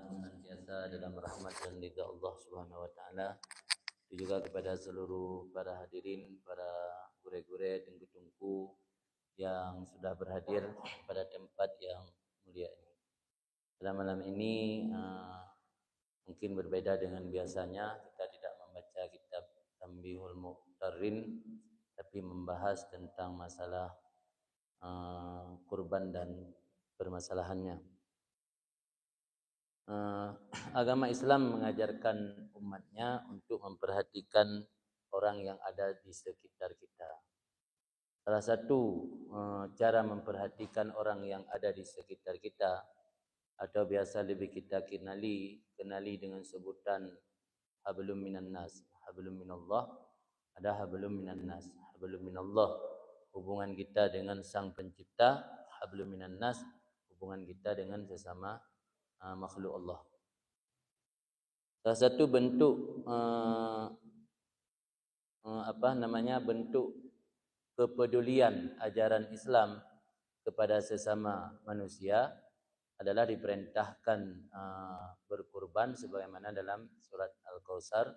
senantiasa dalam rahmat dan ridha Allah Subhanahu wa taala. Itu juga kepada seluruh para hadirin, para gure-gure, tengku-tengku yang sudah berhadir pada tempat yang mulia ini. Pada malam ini mungkin berbeda dengan biasanya, kita tidak membaca kitab Tanbihul Muqtarrin, tapi membahas tentang masalah kurban dan permasalahannya. Agama Islam mengajarkan umatnya untuk memperhatikan orang yang ada di sekitar kita. Salah satu cara memperhatikan orang yang ada di sekitar kita, atau biasa lebih kita kenali dengan sebutan hablum minan nas, hablum minallah, ada hablum minan nas, hablum minallah, hubungan kita dengan Sang Pencipta, hablum minan nas, hubungan kita dengan sesama makhluk Allah. Salah satu bentuk bentuk kepedulian ajaran Islam kepada sesama manusia adalah diperintahkan berkurban sebagaimana dalam surat Al-Kautsar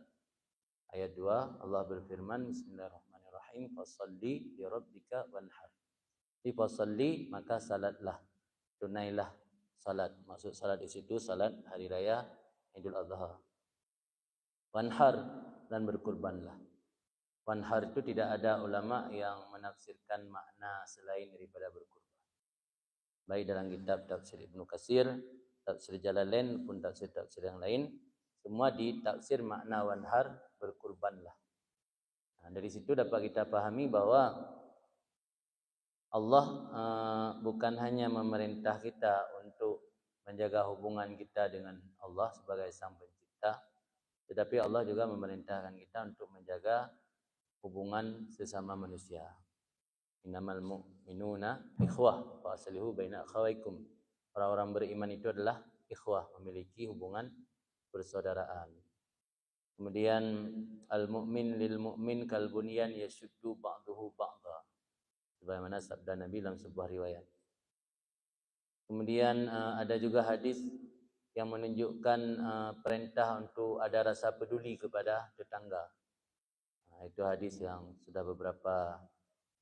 ayat 2 Allah berfirman, Bismillahirrahmanirrahim, fasholli li rabbika wanhar. Di fasholli maka salatlah, tunailah salat. Maksud salat di situ salat hari raya Idul Adha. Wanhar, dan berkurbanlah. Wanhar itu tidak ada ulama yang menafsirkan makna selain daripada berkurban. Baik dalam kitab tafsir Ibnu Katsir, tafsir Jalalain pun tafsir yang lain, semua ditafsir makna wanhar, berkurbanlah. Nah, dari situ dapat kita pahami bahwa Allah bukan hanya memerintah kita untuk menjaga hubungan kita dengan Allah sebagai Sang Pencipta, tetapi Allah juga memerintahkan kita untuk menjaga hubungan sesama manusia. Innamal mu'minuna ikhwah fa aslihu baina akhawaykum. Orang-orang beriman itu adalah ikhwah, memiliki hubungan persaudaraan. Kemudian al-mu'min lil mu'min kal bunyan yashuddu ba'dahu ba'dha, sebagaimana sabda Nabi dalam sebuah riwayat. Kemudian ada juga hadis yang menunjukkan perintah untuk ada rasa peduli kepada tetangga. Nah, itu hadis yang sudah beberapa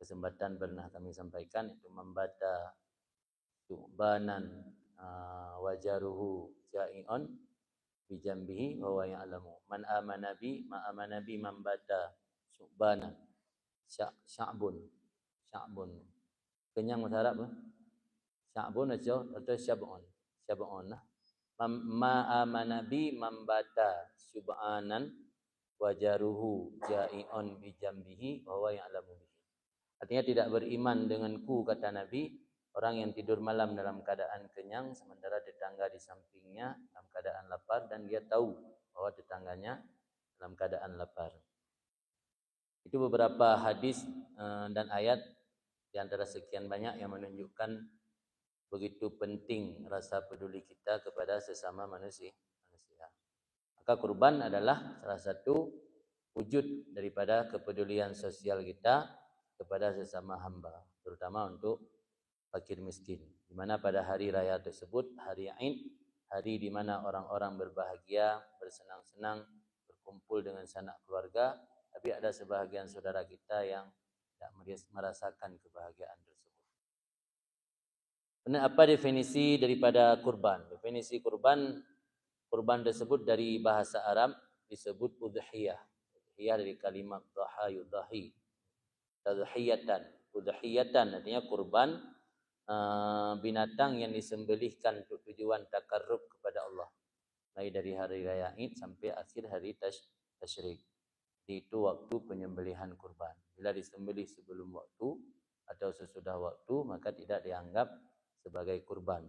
kesempatan pernah kami sampaikan, itu membata su'banan wajaruhu ja'i'un bijambihi wa huwa ya'lamu man amana bi ma amana bi membata su'banan sya'bun kenyang bahasa Arab sya'bun atau syab'un lah. Ma amana bi membata sub'anan wajaruhu ja'i'un bijambihi wa huwa ya'lamu bihi. Artinya tidak beriman denganku, kata Nabi, orang yang tidur malam dalam keadaan kenyang sementara tetangga di sampingnya dalam keadaan lapar dan dia tahu bahwa tetangganya dalam keadaan lapar. Itu beberapa hadis dan ayat di antara sekian banyak yang menunjukkan begitu penting rasa peduli kita kepada sesama manusia. Maka kurban adalah salah satu wujud daripada kepedulian sosial kita kepada sesama hamba, terutama untuk fakir miskin. Di mana pada hari raya tersebut, hari Aid, hari di mana orang-orang berbahagia, bersenang-senang, berkumpul dengan sanak keluarga, tapi ada sebahagian saudara kita yang tidak merasakan kebahagiaan tersebut. Apa definisi daripada kurban? Definisi kurban tersebut dari bahasa Arab disebut udhiyah. Udhiyah dari kalimat dhaha yudhahi. Udhiyatan artinya kurban, binatang yang disembelihkan untuk tujuan takarrub kepada Allah, mulai dari hari raya Id sampai akhir hari tasyrik. Itu waktu penyembelihan kurban. Bila disembelih sebelum waktu atau sesudah waktu, maka tidak dianggap sebagai kurban.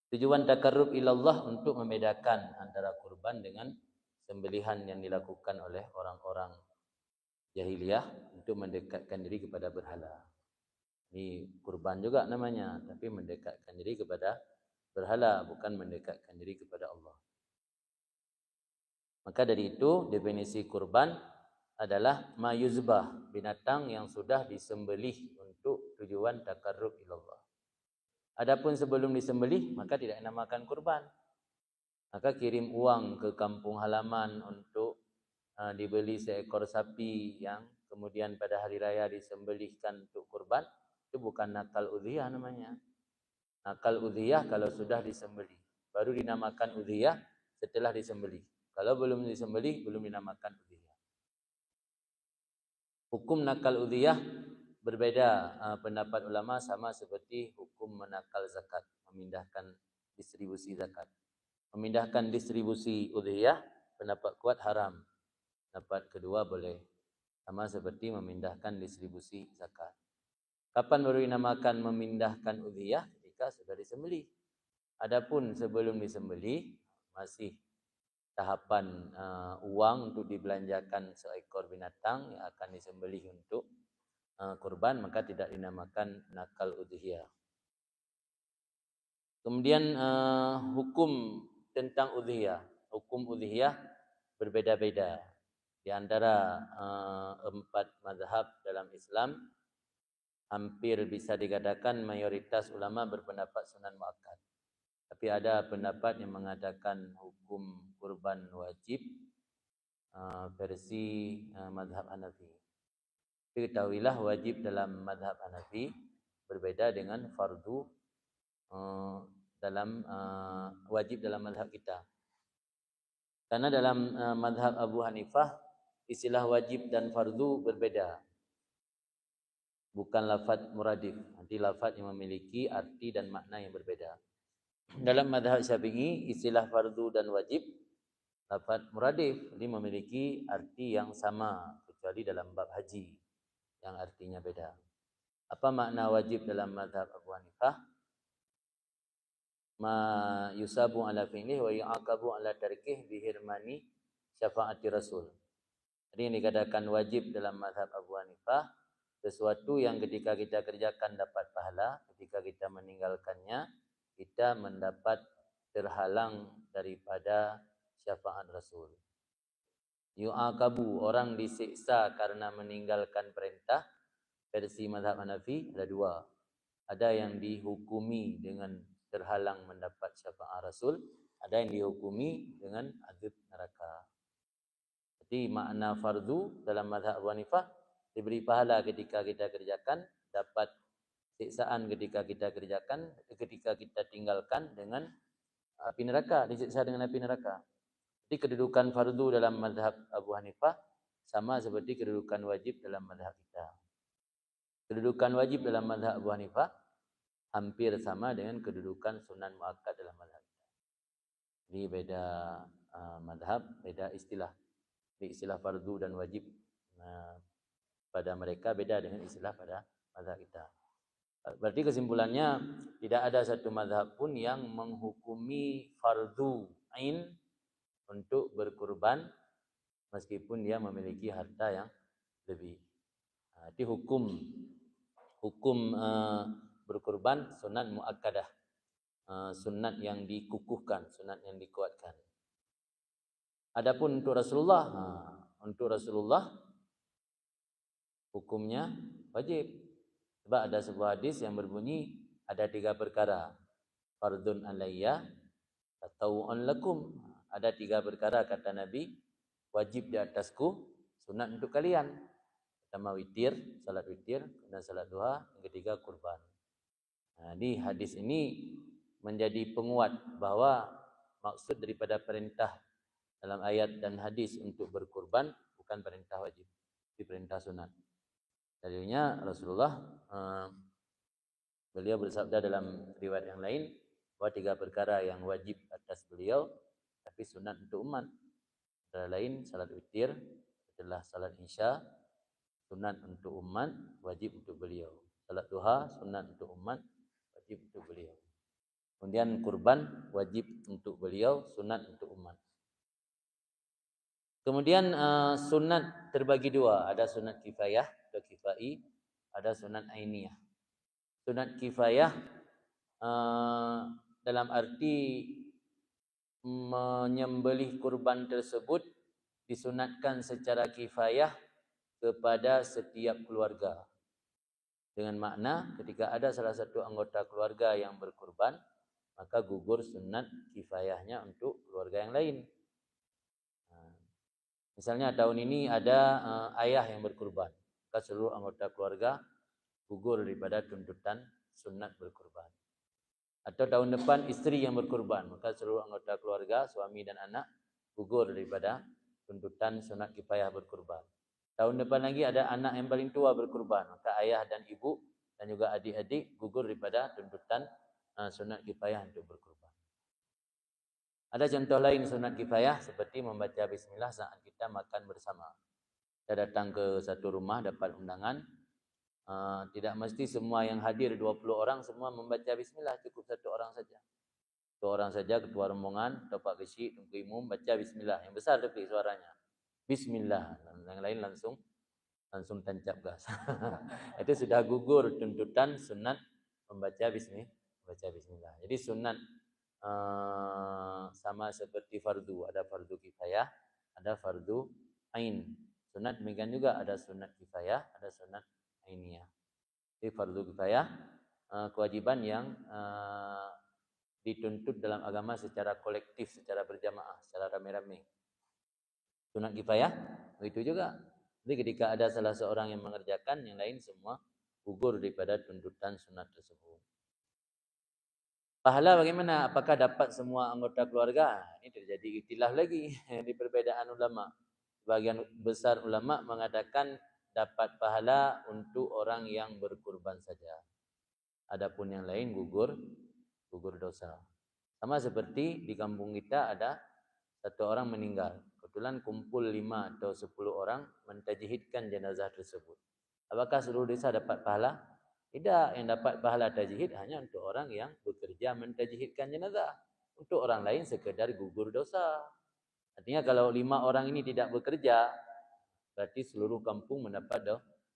Tujuan takarrub ilallah untuk membedakan antara kurban dengan sembelihan yang dilakukan oleh orang-orang jahiliyah untuk mendekatkan diri kepada berhala. Ini kurban juga namanya, tapi mendekatkan diri kepada berhala, bukan mendekatkan diri kepada Allah. Maka dari itu definisi kurban adalah mayuzbah, binatang yang sudah disembelih untuk tujuan takarrub ilallah. Adapun sebelum disembelih maka tidak dinamakan kurban. Maka kirim uang ke kampung halaman untuk dibeli seekor sapi yang kemudian pada hari raya disembelihkan untuk kurban, itu bukan nakal udhiyah namanya. Nakal udhiyah kalau sudah disembelih, baru dinamakan udhiyah setelah disembelih. Kalau belum disembelih, belum dinamakan udhiyah. Hukum nakal udhiyah berbeda pendapat ulama, sama seperti hukum menakal zakat, memindahkan distribusi zakat. Memindahkan distribusi udhiyah, pendapat kuat haram. Pendapat kedua boleh. Sama seperti memindahkan distribusi zakat. Kapan baru dinamakan memindahkan udhiyah? Ketika sudah disembelih. Adapun sebelum disembelih, masih tahapan uang untuk dibelanjakan seekor binatang yang akan disembelih untuk kurban, maka tidak dinamakan nakal udhiyah. Kemudian hukum tentang udhiyah. Hukum udhiyah berbeda-beda. Di antara 4 mazhab dalam Islam, hampir bisa dikatakan mayoritas ulama berpendapat sunan muakkad. Tapi ada pendapat yang mengatakan hukum kurban wajib versi mazhab Hanafi. Ketahuilah wajib dalam mazhab Hanafi berbeda dengan fardu dalam wajib dalam mazhab kita. Karena dalam mazhab Abu Hanifah istilah wajib dan fardu berbeda. Bukan lafaz muradif, nanti lafaz yang memiliki arti dan makna yang berbeda. Dalam mazhab Syafi'i istilah fardu dan wajib lafaz muradif, ini memiliki arti yang sama kecuali dalam bab haji yang artinya beda. Apa makna wajib dalam mazhab Abu Hanifah? Ma yusabu ala fi'lih wa yu'aqabu ala tarkih bihirmani syafaati rasul. Jadi yang dikatakan wajib dalam mazhab Abu Hanifah, sesuatu yang ketika kita kerjakan dapat pahala, ketika kita meninggalkannya kita mendapat terhalang daripada syafaat Rasul. Yu'aqabu, orang disiksa karena meninggalkan perintah. Versi mazhab Hanafi ada 2. Ada yang dihukumi dengan terhalang mendapat syafaat Rasul, ada yang dihukumi dengan azab neraka. Jadi makna fardu dalam mazhab Abu Hanifah, diberi pahala ketika kita kerjakan, dapat siksaan ketika kita kerjakan, ketika kita tinggalkan dengan api neraka, disiksa dengan api neraka. Jadi kedudukan fardu dalam mazhab Abu Hanifah sama seperti kedudukan wajib dalam mazhab kita. Kedudukan wajib dalam mazhab Abu Hanifah hampir sama dengan kedudukan sunan muakkad dalam mazhab kita. Jadi beda mazhab, beda istilah. Jadi istilah fardu dan wajib pada mereka beda dengan istilah pada mazhab kita. Berarti kesimpulannya tidak ada satu mazhab pun yang menghukumi fardu ain untuk berkurban meskipun dia memiliki harta yang lebih. Jadi hukum berkurban sunat muakkadah, sunat yang dikukuhkan, sunat yang dikuatkan. Adapun untuk Rasulullah hukumnya wajib. Sebab ada sebuah hadis yang berbunyi ada 3 perkara. Fardun alayya tatawu'un lakum. Ada 3 perkara kata Nabi wajib di atasku, sunat untuk kalian. Pertama witir, salat witir, dan salat duha, yang ketiga kurban. Di hadis ini menjadi penguat bahwa maksud daripada perintah dalam ayat dan hadis untuk berkurban bukan perintah wajib, tapi perintah sunat. Dalilnya Rasulullah beliau bersabda dalam riwayat yang lain bahwa 3 perkara yang wajib atas beliau tapi sunat untuk umat. Antara lain salat witir setelah salat isya, sunat untuk umat, wajib untuk beliau. Salat duha sunat untuk umat, wajib untuk beliau. Kemudian kurban wajib untuk beliau, sunat untuk umat. Kemudian sunat terbagi 2, ada sunat kifayah atau kifai, ada sunat ainiyah. Sunat kifayah dalam arti menyembelih kurban tersebut disunatkan secara kifayah kepada setiap keluarga. Dengan makna ketika ada salah satu anggota keluarga yang berkurban, maka gugur sunat kifayahnya untuk keluarga yang lain. Misalnya tahun ini ada ayah yang berkurban, maka seluruh anggota keluarga gugur daripada tuntutan sunat berkurban. Atau tahun depan istri yang berkurban, maka seluruh anggota keluarga, suami dan anak gugur daripada tuntutan sunat kifayah berkurban. Tahun depan lagi ada anak yang paling tua berkurban, maka ayah dan ibu dan juga adik-adik gugur daripada tuntutan sunat kifayah untuk berkurban. Ada contoh lain sunat kifayah seperti membaca bismillah saat kita makan bersama. Kita datang ke satu rumah dapat undangan, tidak mesti semua yang hadir 20 orang semua membaca bismillah, cukup satu orang saja. Satu orang saja, ketua rombongan atau Pak Besi, Tungku Imum baca bismillah, yang besar tapi suaranya. Bismillah, yang lain langsung tancap gas. Itu sudah gugur tuntutan sunat membaca bismillah. Jadi sunat sama seperti fardu, ada fardu kifayah, ada fardu ain. Sunat demikian juga ada sunat kifayah, ada sunat ainiyah. Jadi fardu kifayah kewajiban yang dituntut dalam agama secara kolektif, secara berjamaah, secara rame-rame. Sunat kifayah begitu juga. Jadi ketika ada salah seorang yang mengerjakan, yang lain semua gugur daripada tuntutan sunat tersebut. Pahala bagaimana? Apakah dapat semua anggota keluarga? Ini terjadi ikhtilaf lagi di perbedaan ulama. Sebagian besar ulama mengatakan dapat pahala untuk orang yang berkurban saja. Adapun yang lain gugur dosa. Sama seperti di kampung kita ada satu orang meninggal. Kebetulan kumpul 5 atau 10 orang mentajhidkan jenazah tersebut. Apakah seluruh desa dapat pahala? Tidak, yang dapat pahala tajhid hanya untuk orang yang bekerja mentajhidkan jenazah. Untuk orang lain sekedar gugur dosa. Artinya kalau 5 orang ini tidak bekerja, berarti seluruh kampung mendapat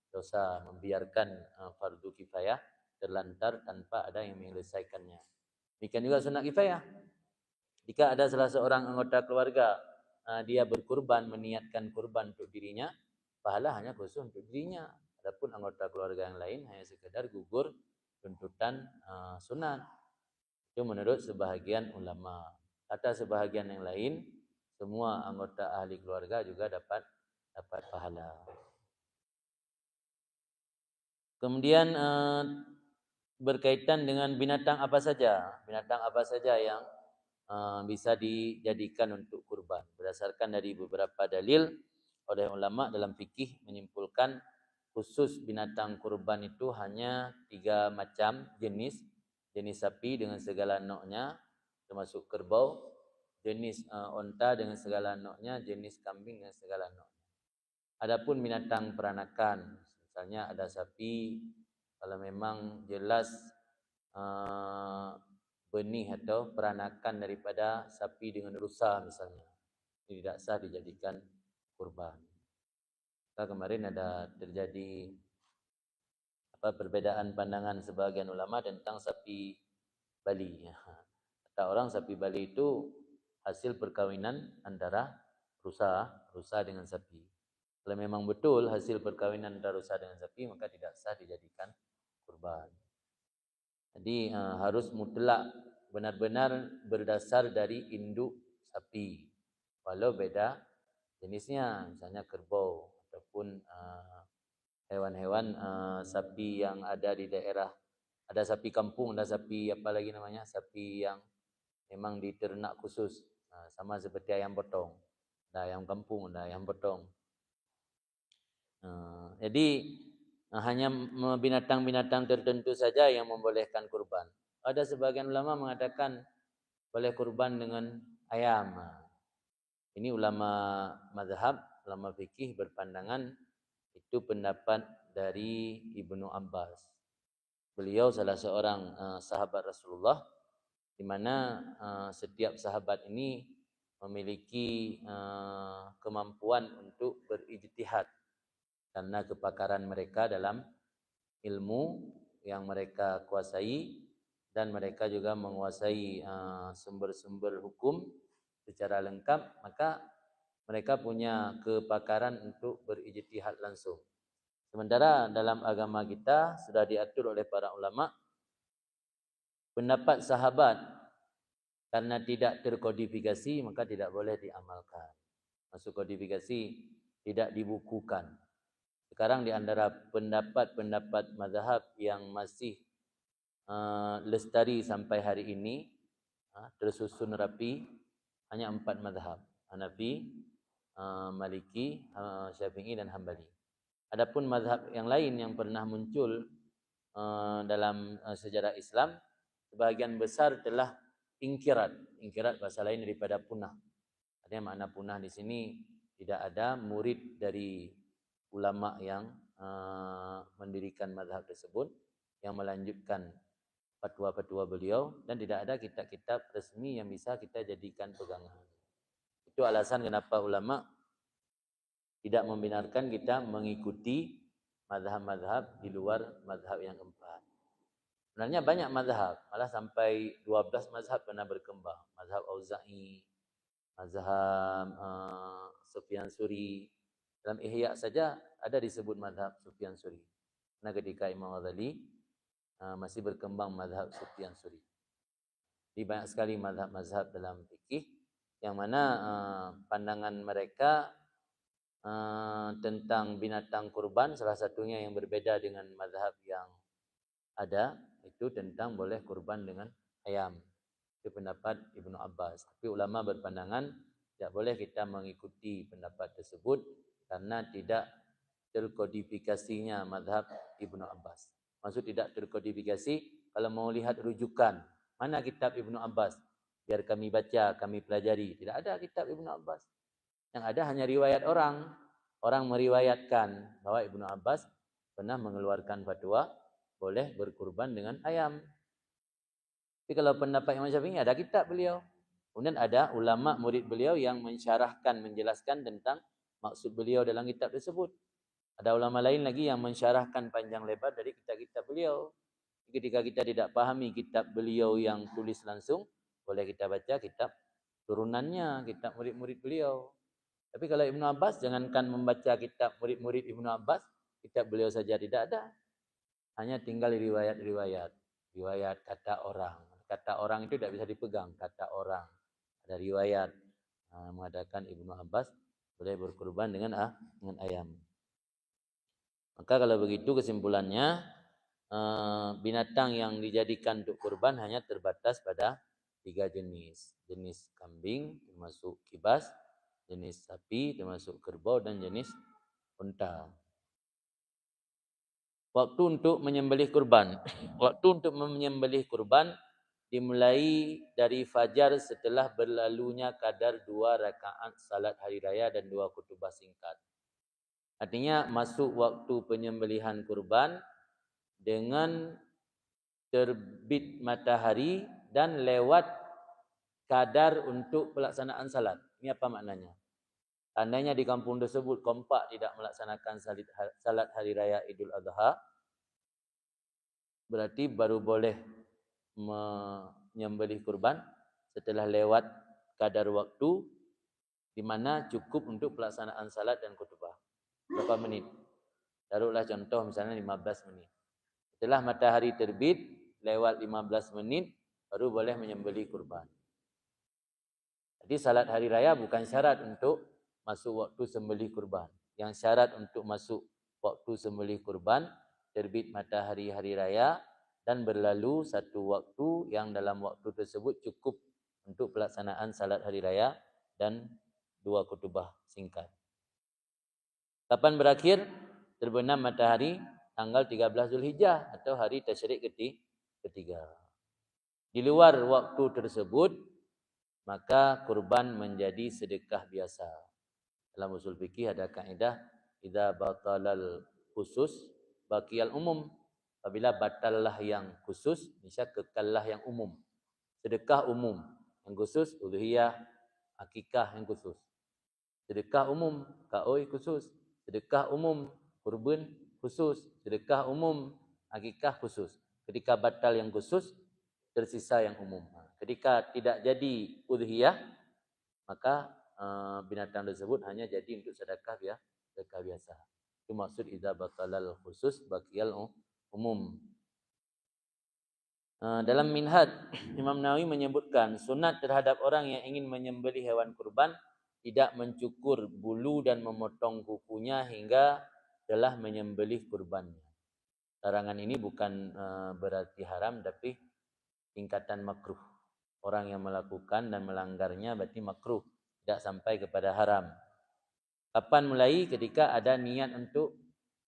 dosa, membiarkan fardu kifayah terlantar tanpa ada yang menyelesaikannya. Demikian juga sunat kifayah. Jika ada salah seorang anggota keluarga dia berkurban, meniatkan kurban untuk dirinya, pahala hanya khusus untuk dirinya. Adapun anggota keluarga yang lain hanya sekedar gugur tuntutan sunat. Itu menurut sebahagian ulama. Kata sebahagian yang lain, semua anggota ahli keluarga juga dapat pahala. Kemudian berkaitan dengan binatang apa saja yang bisa dijadikan untuk kurban. Berdasarkan dari beberapa dalil oleh ulama dalam fikih menyimpulkan khusus binatang kurban itu hanya 3 macam jenis sapi dengan segala noknya termasuk kerbau, jenis onta dengan segala noknya, jenis kambing dengan segala noknya. Adapun binatang peranakan, misalnya ada sapi, kalau memang jelas benih atau peranakan daripada sapi dengan rusa misalnya, tidak sah dijadikan kurban. Kemarin ada terjadi perbedaan pandangan sebagian ulama tentang sapi Bali. Kata orang sapi Bali itu hasil perkawinan antara rusa dengan sapi. Kalau memang betul hasil perkawinan antara rusa dengan sapi, maka tidak sah dijadikan kurban. Jadi harus mutlak benar-benar berdasar dari induk sapi. Walau beda jenisnya, misalnya kerbau ataupun hewan-hewan sapi yang ada di daerah. Ada sapi kampung, ada sapi apa lagi namanya? Sapi yang memang diternak khusus. Sama seperti ayam potong. Ada ayam kampung, ada ayam potong. Jadi hanya binatang-binatang tertentu saja yang membolehkan kurban. Ada sebagian ulama mengatakan boleh kurban dengan ayam. Ini ulama mazhab, ulama fikih berpandangan itu pendapat dari Ibnu Abbas. Beliau salah seorang sahabat Rasulullah, di mana setiap sahabat ini memiliki kemampuan untuk berijtihad karena kepakaran mereka dalam ilmu yang mereka kuasai, dan mereka juga menguasai sumber-sumber hukum secara lengkap, maka mereka punya kepakaran untuk berijtihad langsung. Sementara dalam agama kita sudah diatur oleh para ulama, pendapat sahabat karena tidak terkodifikasi maka tidak boleh diamalkan. Masuk kodifikasi tidak dibukukan. Sekarang di antara pendapat-pendapat mazhab yang masih lestari sampai hari ini, tersusun rapi, hanya 4 mazhab. Hanafi, Maliki, Syafi'i dan Hambali. Adapun mazhab yang lain yang pernah muncul dalam sejarah Islam, sebahagian besar telah ingkirat. Ingkirat bahasa lain daripada punah. Artinya makna punah di sini tidak ada murid dari ulama yang mendirikan mazhab tersebut yang melanjutkan fatwa-fatwa beliau, dan tidak ada kitab-kitab resmi yang bisa kita jadikan pegangan. Itu alasan kenapa ulama tidak membenarkan kita mengikuti mazhab-mazhab di luar mazhab yang keempat. Sebenarnya banyak mazhab, malah sampai 12 mazhab pernah berkembang. Mazhab Auza'i, mazhab Sufyan Suri. Dalam Ihya saja ada disebut mazhab Sufyan Suri. Karena ketika Imam Ghazali masih berkembang mazhab Sufyan Suri. Jadi banyak sekali mazhab-mazhab dalam fikih yang mana pandangan mereka tentang binatang kurban, salah satunya yang berbeda dengan mazhab yang ada, itu tentang boleh kurban dengan ayam. Itu pendapat Ibnu Abbas. Tapi ulama berpandangan tidak boleh kita mengikuti pendapat tersebut karena tidak terkodifikasinya mazhab Ibnu Abbas. Maksud tidak terkodifikasi, kalau mau lihat rujukan, mana kitab Ibnu Abbas? Biar kami baca, kami pelajari. Tidak ada kitab Ibnu Abbas. Yang ada hanya riwayat orang. Orang meriwayatkan bahwa Ibnu Abbas pernah mengeluarkan fatwa boleh berkurban dengan ayam. Tapi kalau pendapat Imam Syafi'i ada kitab beliau. Kemudian ada ulama murid beliau yang mensyarahkan, menjelaskan tentang maksud beliau dalam kitab tersebut. Ada ulama lain lagi yang mensyarahkan panjang lebar dari kitab-kitab beliau. Ketika kita tidak pahami kitab beliau yang tulis langsung, boleh kita baca kitab turunannya, kitab murid-murid beliau. Tapi kalau Ibnu Abbas, jangankan membaca kitab murid-murid Ibnu Abbas, kitab beliau saja tidak ada. Hanya tinggal riwayat-riwayat. Riwayat kata orang. Kata orang itu tidak bisa dipegang. Kata orang. Ada riwayat mengatakan Ibnu Abbas boleh berkurban dengan ayam. Maka kalau begitu kesimpulannya, binatang yang dijadikan untuk kurban hanya terbatas pada 3 jenis. Jenis kambing termasuk kibas, jenis sapi termasuk kerbau, dan jenis unta. Waktu untuk menyembelih kurban. Waktu untuk menyembelih kurban dimulai dari fajar setelah berlalunya kadar 2 rakaat salat hari raya dan 2 khutbah singkat. Artinya masuk waktu penyembelihan kurban dengan terbit matahari dan lewat kadar untuk pelaksanaan salat. Ini apa maknanya? Tandanya di kampung tersebut kompak tidak melaksanakan salat hari raya Idul Adha, berarti baru boleh menyembelih kurban setelah lewat kadar waktu di mana cukup untuk pelaksanaan salat dan khutbah. Berapa menit? Taruhlah contoh misalnya 15 menit. Setelah matahari terbit lewat 15 menit baru boleh menyembelih kurban. Jadi salat hari raya bukan syarat untuk masuk waktu sembelih kurban. Yang syarat untuk masuk waktu sembelih kurban, terbit matahari hari raya dan berlalu satu waktu yang dalam waktu tersebut cukup untuk pelaksanaan salat hari raya dan 2 khutbah singkat. Kapan berakhir? Terbenam matahari tanggal 13 Zulhijjah atau hari tasyrik ketiga. Di luar waktu tersebut, maka kurban menjadi sedekah biasa. Dalam usul fikih ada kaidah idza batalal khusus baqiyal umum. Apabila batallah yang khusus, bisa kekallah yang umum. Sedekah umum, yang khusus uluhiyah, akikah yang khusus. Sedekah umum, kaoi khusus. Sedekah umum, kurban khusus. Sedekah umum, akikah khusus. Ketika batal yang khusus, tersisa yang umum. Ketika tidak jadi udhiyah, maka binatang tersebut hanya jadi untuk sedekah biasa. Itu maksud idza batalal khusus baqiyal umum. Dalam Minhaj, Imam Nawawi menyebutkan sunat terhadap orang yang ingin menyembelih hewan kurban tidak mencukur bulu dan memotong kukunya hingga telah menyembelih kurbannya. Larangan ini bukan berarti haram, tapi tingkatan makruh. Orang yang melakukan dan melanggarnya berarti makruh, tidak sampai kepada haram. Kapan mulai? Ketika ada niat untuk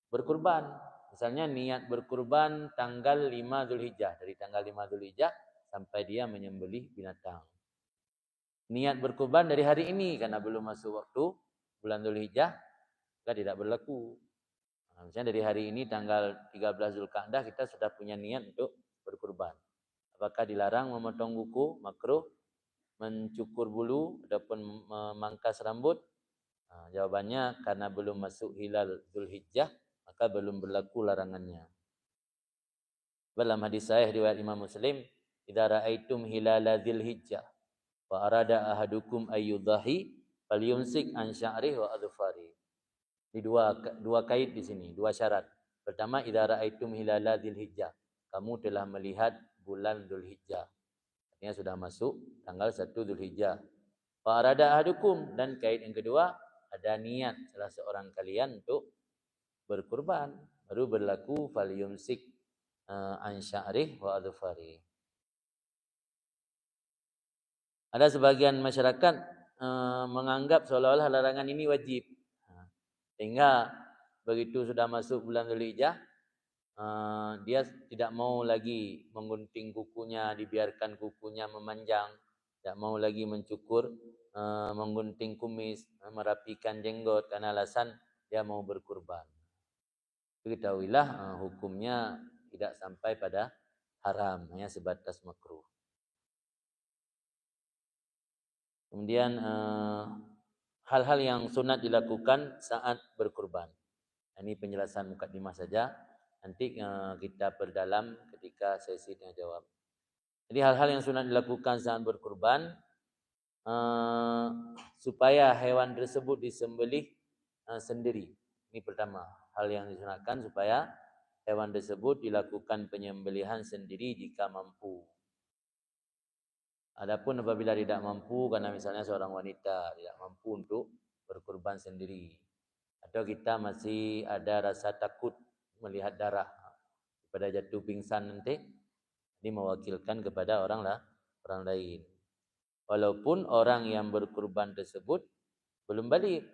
berkurban. Misalnya niat berkurban tanggal 5 Zulhijjah. Dari tanggal 5 Zulhijjah sampai dia menyembelih binatang. Niat berkurban dari hari ini karena belum masuk waktu bulan Zulhijjah, maka tidak berlaku. Misalnya dari hari ini tanggal 13 Zulqa'dah kita sudah punya niat untuk berkurban. Apakah dilarang memotong kuku? Makruh. Mencukur bulu ataupun memangkas rambut? Jawabannya karena belum masuk hilal Zulhijjah, maka belum berlaku larangannya. Dalam hadis sahih riwayat Imam Muslim, "Idza ra'aitum hilala Dzulhijjah wa arada ahadukum ayyudhahi falyumsik an sya'rihi wa adfari." Ini dua kait di sini, dua syarat. Pertama, idza ra'aitum hilala Dzulhijjah. Kamu telah melihat bulan Dzulhijjah. Artinya sudah masuk tanggal 1 Dzulhijjah. Wa arada ahadukum, dan kait yang kedua, ada niat salah seorang kalian untuk berkurban, baru berlaku falyumsik an sya'rih wa adfari. Ada sebagian masyarakat menganggap seolah-olah larangan ini wajib. Sehingga begitu sudah masuk bulan Dzulhijjah, dia tidak mau lagi menggunting kukunya, dibiarkan kukunya memanjang, tidak mau lagi mencukur, menggunting kumis, merapikan jenggot karena alasan dia mau berkurban. Ketahuilah hukumnya tidak sampai pada haram, hanya sebatas makruh. Kemudian hal-hal yang sunat dilakukan saat berkurban. Ini penjelasan mukadimah saja. Nanti kita perdalam ketika sesi tanya jawab. Jadi hal-hal yang sunat dilakukan saat berkurban supaya hewan tersebut disembelih sendiri. Ini pertama, hal yang disunatkan supaya hewan tersebut dilakukan penyembelihan sendiri jika mampu. Adapun apabila tidak mampu, karena misalnya seorang wanita tidak mampu untuk berkurban sendiri, atau kita masih ada rasa takut melihat darah pada jatuh pingsan nanti, ini mewakilkan kepada orang lain. Walaupun orang yang berkurban tersebut belum balik,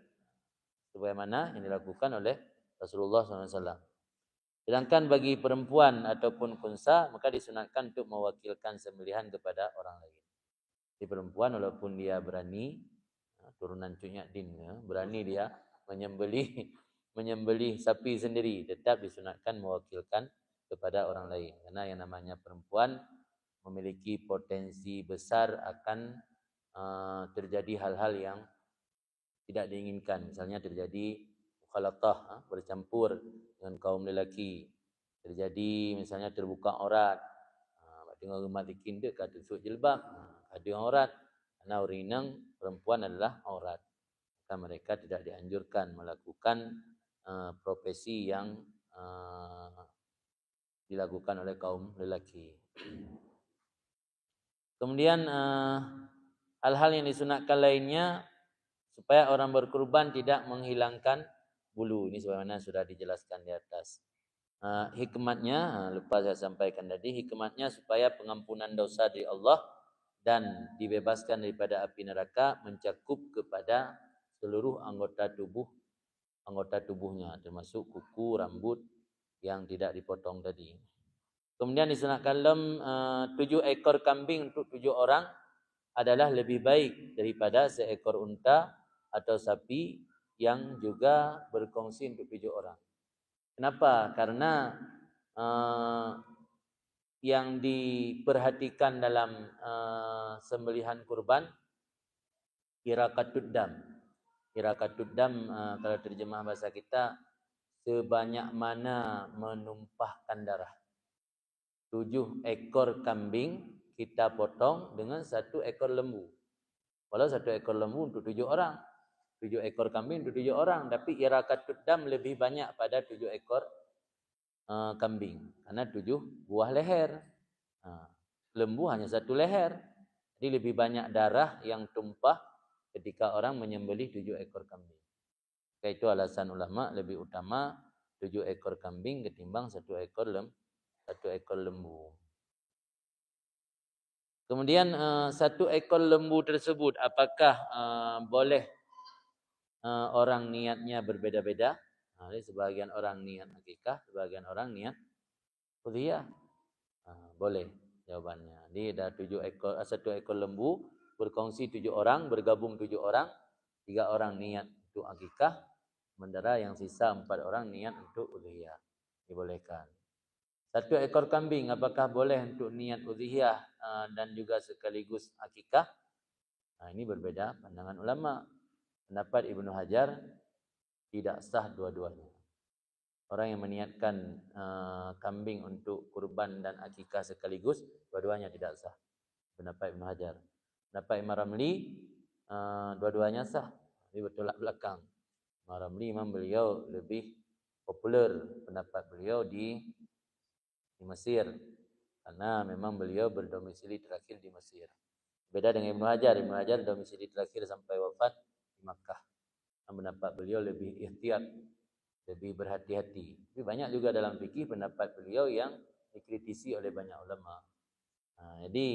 sebagaimana yang dilakukan oleh Rasulullah SAW. Sedangkan bagi perempuan ataupun kunsa, maka disunatkan untuk mewakilkan sembelihan kepada orang lain. Di perempuan walaupun dia berani, turunan Cunyak Din, berani dia menyembelih sapi sendiri, tetap disunatkan mewakilkan kepada orang lain. Karena yang namanya perempuan memiliki potensi besar akan terjadi hal-hal yang tidak diinginkan. Misalnya terjadi mukhalatah, bercampur dengan kaum lelaki. Terjadi misalnya terbuka aurat. Tengok rumah dikin dia kata tusuk jilbab. Ada aurat. Karena urinang perempuan adalah aurat. Maka mereka tidak dianjurkan melakukan profesi yang dilakukan oleh kaum lelaki. Kemudian hal-hal yang disunatkan lainnya supaya orang berkurban tidak menghilangkan bulu. Ini sebagaimana sudah dijelaskan di atas. Hikmatnya, lupa saya sampaikan tadi, hikmatnya supaya pengampunan dosa dari Allah dan dibebaskan daripada api neraka mencakup kepada seluruh anggota tubuhnya, termasuk kuku, rambut yang tidak dipotong tadi. Kemudian disunatkan dalam 7 ekor kambing untuk 7 orang adalah lebih baik daripada seekor unta atau sapi yang juga berkongsi untuk 7 orang. Kenapa? Karena yang diperhatikan dalam sembelihan kurban iraqatud dam. Iraqatud dam kalau terjemah bahasa kita sebanyak mana menumpahkan darah. 7 ekor kambing kita potong dengan 1 ekor lembu. Walau 1 ekor lembu untuk 7 orang. 7 ekor kambing untuk 7 orang, tapi iraqatud dam lebih banyak pada 7 ekor kambing karena 7 buah leher. Lembu hanya 1 leher. Jadi lebih banyak darah yang tumpah ketika orang menyembelih 7 ekor kambing. Itu alasan ulama lebih utama 7 ekor kambing ketimbang 1 ekor lembu. Kemudian 1 ekor lembu tersebut apakah boleh orang niatnya berbeda-beda? Sebagian orang niat akikah, sebagian orang niat udhiyah. Boleh jawabannya. Jadi ada 1 ekor lembu berkongsi 7 orang, bergabung 7 orang, 3 orang niat untuk akikah, sementara yang sisa 4 orang niat untuk udhiyah. Dibolehkan. 1 ekor kambing apakah boleh untuk niat udhiyah dan juga sekaligus akikah? Ini berbeda pandangan ulama. Pendapat Ibnu Hajar tidak sah dua-duanya. Orang yang meniatkan kambing untuk kurban dan akikah sekaligus, dua-duanya tidak sah. Pendapat Ibnu Hajar. Pendapat Imam Ramli, dua-duanya sah. Ini bertolak belakang. Imam Ramli memang beliau lebih populer pendapat beliau di Mesir, karena memang beliau berdomisili terakhir di Mesir. Beda dengan Ibnu Hajar. Ibnu Hajar domisili terakhir sampai wafat di Makkah. Pendapat beliau lebih ihtiyat, lebih berhati-hati. Tapi banyak juga dalam fikih pendapat beliau yang dikritisi oleh banyak ulama. Jadi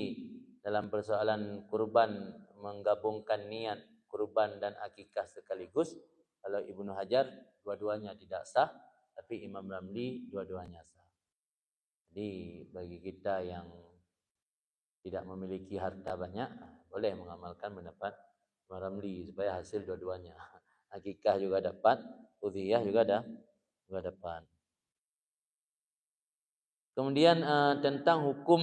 dalam persoalan kurban, menggabungkan niat kurban dan akikah sekaligus, kalau Ibnu Hajar dua-duanya tidak sah, tapi Imam Ramli dua-duanya sah. Jadi bagi kita yang tidak memiliki harta banyak, boleh mengamalkan pendapat Imam Ramli supaya hasil dua-duanya. Akikah juga dapat, udhiyah juga dapat. Kemudian tentang hukum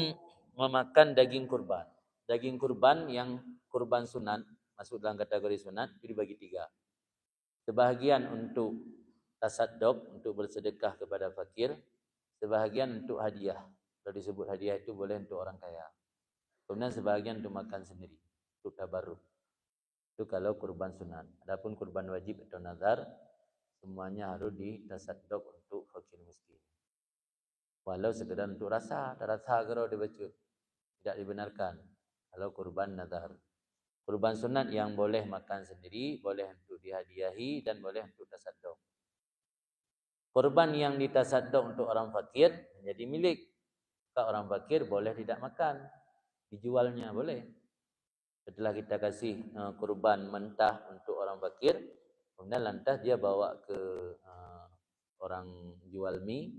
memakan daging kurban. Daging kurban yang kurban sunat, masuk dalam kategori sunat, itu dibagi 3. Sebahagian untuk tasadduq, untuk bersedekah kepada fakir. Sebahagian untuk hadiah. Kalau disebut hadiah itu boleh untuk orang kaya. Kemudian sebahagian untuk makan sendiri, untuk tabarruk. Itu kalau kurban sunat. Adapun kurban wajib atau nazar, semuanya harus ditasadduq untuk fakir miskin. Walau sekedar untuk rasa, rasa kalau dibaca tidak dibenarkan. Kalau kurban nazar. Kurban sunat yang boleh makan sendiri, boleh untuk dihadiahi dan boleh untuk tasadduq. Kurban yang ditasadduq untuk orang fakir menjadi milik. Kalau orang fakir boleh tidak makan, dijualnya boleh. Setelah kita kasih kurban mentah untuk orang fakir, kemudian lantas dia bawa ke orang jual mie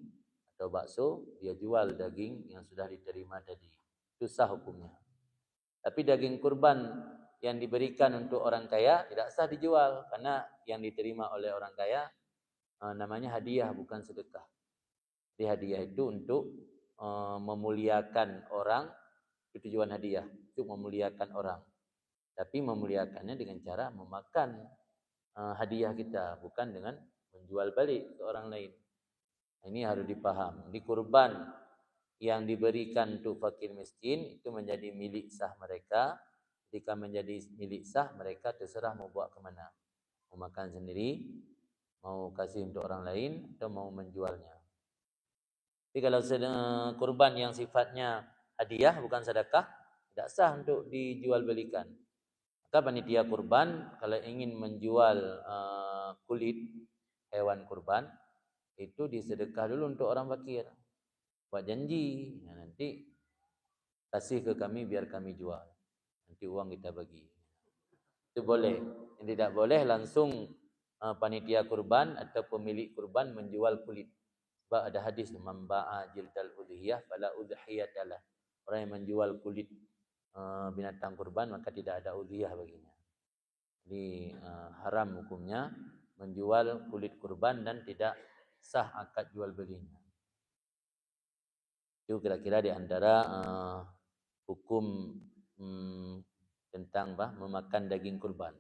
atau bakso, dia jual daging yang sudah diterima tadi. Itu sah hukumnya. Tapi daging kurban yang diberikan untuk orang kaya tidak sah dijual, karena yang diterima oleh orang kaya namanya hadiah, bukan sedekah. Jadi hadiah itu untuk memuliakan orang, itu tujuan hadiah, untuk memuliakan orang. Tapi memuliakannya dengan cara memakan hadiah kita, bukan dengan menjual balik ke orang lain. Ini harus dipaham. Di kurban yang diberikan untuk fakir miskin itu menjadi milik sah mereka. Jika menjadi milik sah, mereka terserah mau bawa kemana. Mau makan sendiri, mau kasih untuk orang lain, atau mau menjualnya. Tapi kalau kurban yang sifatnya hadiah bukan sedekah, tidak sah untuk dijual belikan. Maka panitia kurban kalau ingin menjual kulit hewan kurban, itu disedekah dulu untuk orang fakir. Buat janji, nanti kasih ke kami biar kami jual. Nanti uang kita bagi. Itu boleh. Yang tidak boleh langsung panitia kurban atau pemilik kurban menjual kulit. Sebab ada hadis, man ba'a jildal udhiyah fala udhiyatalah. Orang yang menjual kulit binatang kurban maka tidak ada udhiyah baginya. Jadi haram hukumnya menjual kulit kurban dan tidak sah akad jual belinya. Itu kira-kira di antara hukum tentang memakan daging kurban.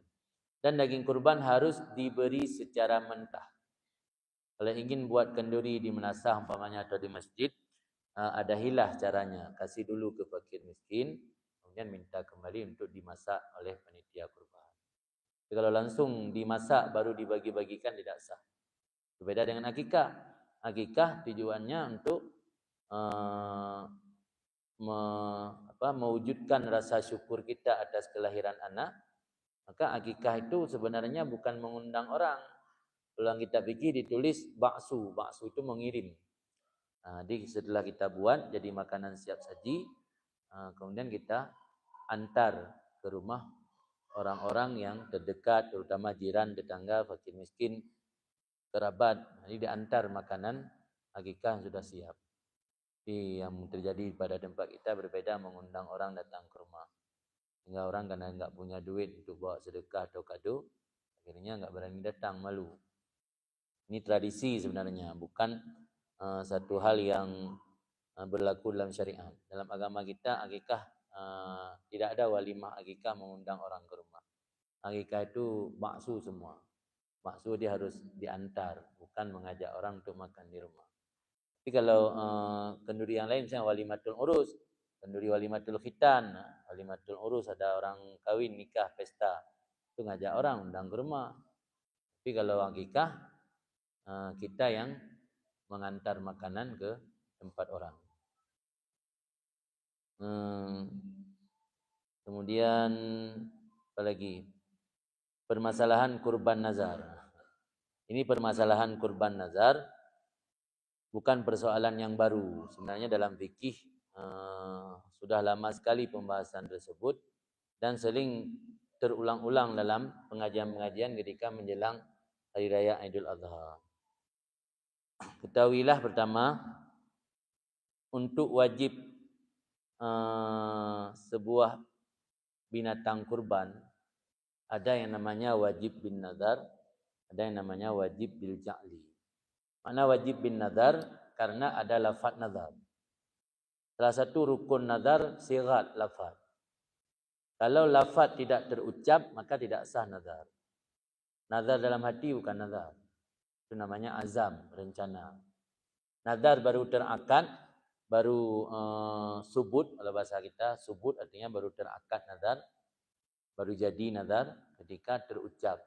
Dan daging kurban harus diberi secara mentah. Kalau ingin buat kenduri di menasah umpamanya atau di masjid, ada hilah caranya. Kasih dulu ke fakir miskin, kemudian minta kembali untuk dimasak oleh panitia kurban. Tapi kalau langsung dimasak baru dibagi-bagikan tidak sah. Berbeda dengan akikah. Akikah tujuannya untuk mewujudkan rasa syukur kita atas kelahiran anak. Maka akikah itu sebenarnya bukan mengundang orang. Kalau kita fikir ditulis baksu. Baksu itu mengirim. Jadi setelah kita buat jadi makanan siap saji, kemudian kita antar ke rumah orang-orang yang terdekat, terutama jiran, tetangga, fakir miskin, kerabat. Jadi diantar makanan akikah yang sudah siap. Jadi yang terjadi pada tempat kita berbeda, mengundang orang datang ke rumah. Sehingga orang karena enggak punya duit untuk bawa sedekah atau kado, akhirnya enggak berani datang, malu. Ini tradisi sebenarnya, bukan satu hal yang berlaku dalam syariat. Dalam agama kita akikah tidak ada walimah akikah mengundang orang ke rumah. Akikah itu baksu semua. Baksu dia harus diantar, bukan mengajak orang untuk makan di rumah. Tapi kalau kenduri yang lain misalnya walimatul urus, kenduri walimatul khitan, walimatul urus ada orang kawin, nikah, pesta, itu ngajak orang undang ke rumah. Tapi kalau akikah kita yang mengantar makanan ke tempat orang. Kemudian apa lagi? Permasalahan kurban nazar. Ini permasalahan kurban nazar bukan persoalan yang baru. Sebenarnya dalam fikih sudah lama sekali pembahasan tersebut dan sering terulang-ulang dalam pengajian-pengajian ketika menjelang hari raya Idul Adha. Ketahuilah pertama, untuk wajib sebuah binatang kurban ada yang namanya wajib bin nazar, ada yang namanya wajib bil ja'li. Mana wajib bin nazar? Karena ada lafaz nazar. Salah satu rukun nazar sigat lafaz. Kalau lafaz tidak terucap maka tidak sah nazar. Nazar dalam hati bukan nazar. Itu namanya azam, rencana. Nazar baru terakad, baru subut, kalau bahasa kita subut artinya baru terakad nazar, baru jadi nazar ketika terucap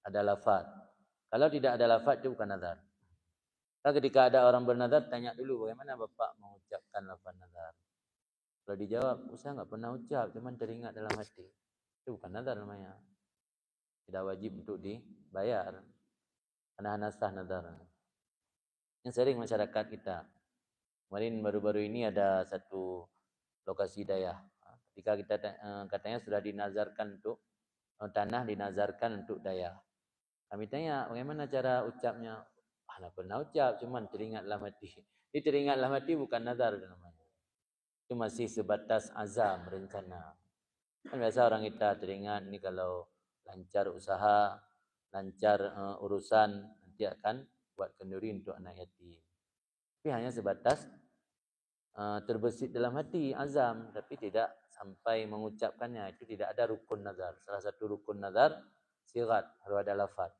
ada lafaz. Kalau tidak ada lafaz itu bukan nazar. Kalau ketika ada orang bernazar tanya dulu bagaimana Bapak mengucapkan lafaz nazar. Kalau dijawab, saya enggak pernah ucap, cuma teringat dalam hati. Itu bukan nazar namanya. Tidak wajib untuk dibayar. Karena sah nazar. Yang sering masyarakat kita. Kemarin baru-baru ini ada satu lokasi dayah. Ketika kita katanya sudah dinazarkan untuk tanah dinazarkan untuk dayah. Kami tanya bagaimana cara ucapnya? Nggak pernah ucap, cuman teringat dalam hati. Ini teringat dalam hati bukan nazar namanya. Itu masih sebatas azam, rencana. Kan biasa orang kita teringat ini kalau lancar usaha, lancar urusan, nanti akan buat kenduri untuk anak yatim. Tapi hanya sebatas terbesit dalam hati, azam, tapi tidak sampai mengucapkannya. Itu tidak ada rukun nazar. Salah satu rukun nazar sigat, harus ada lafaz.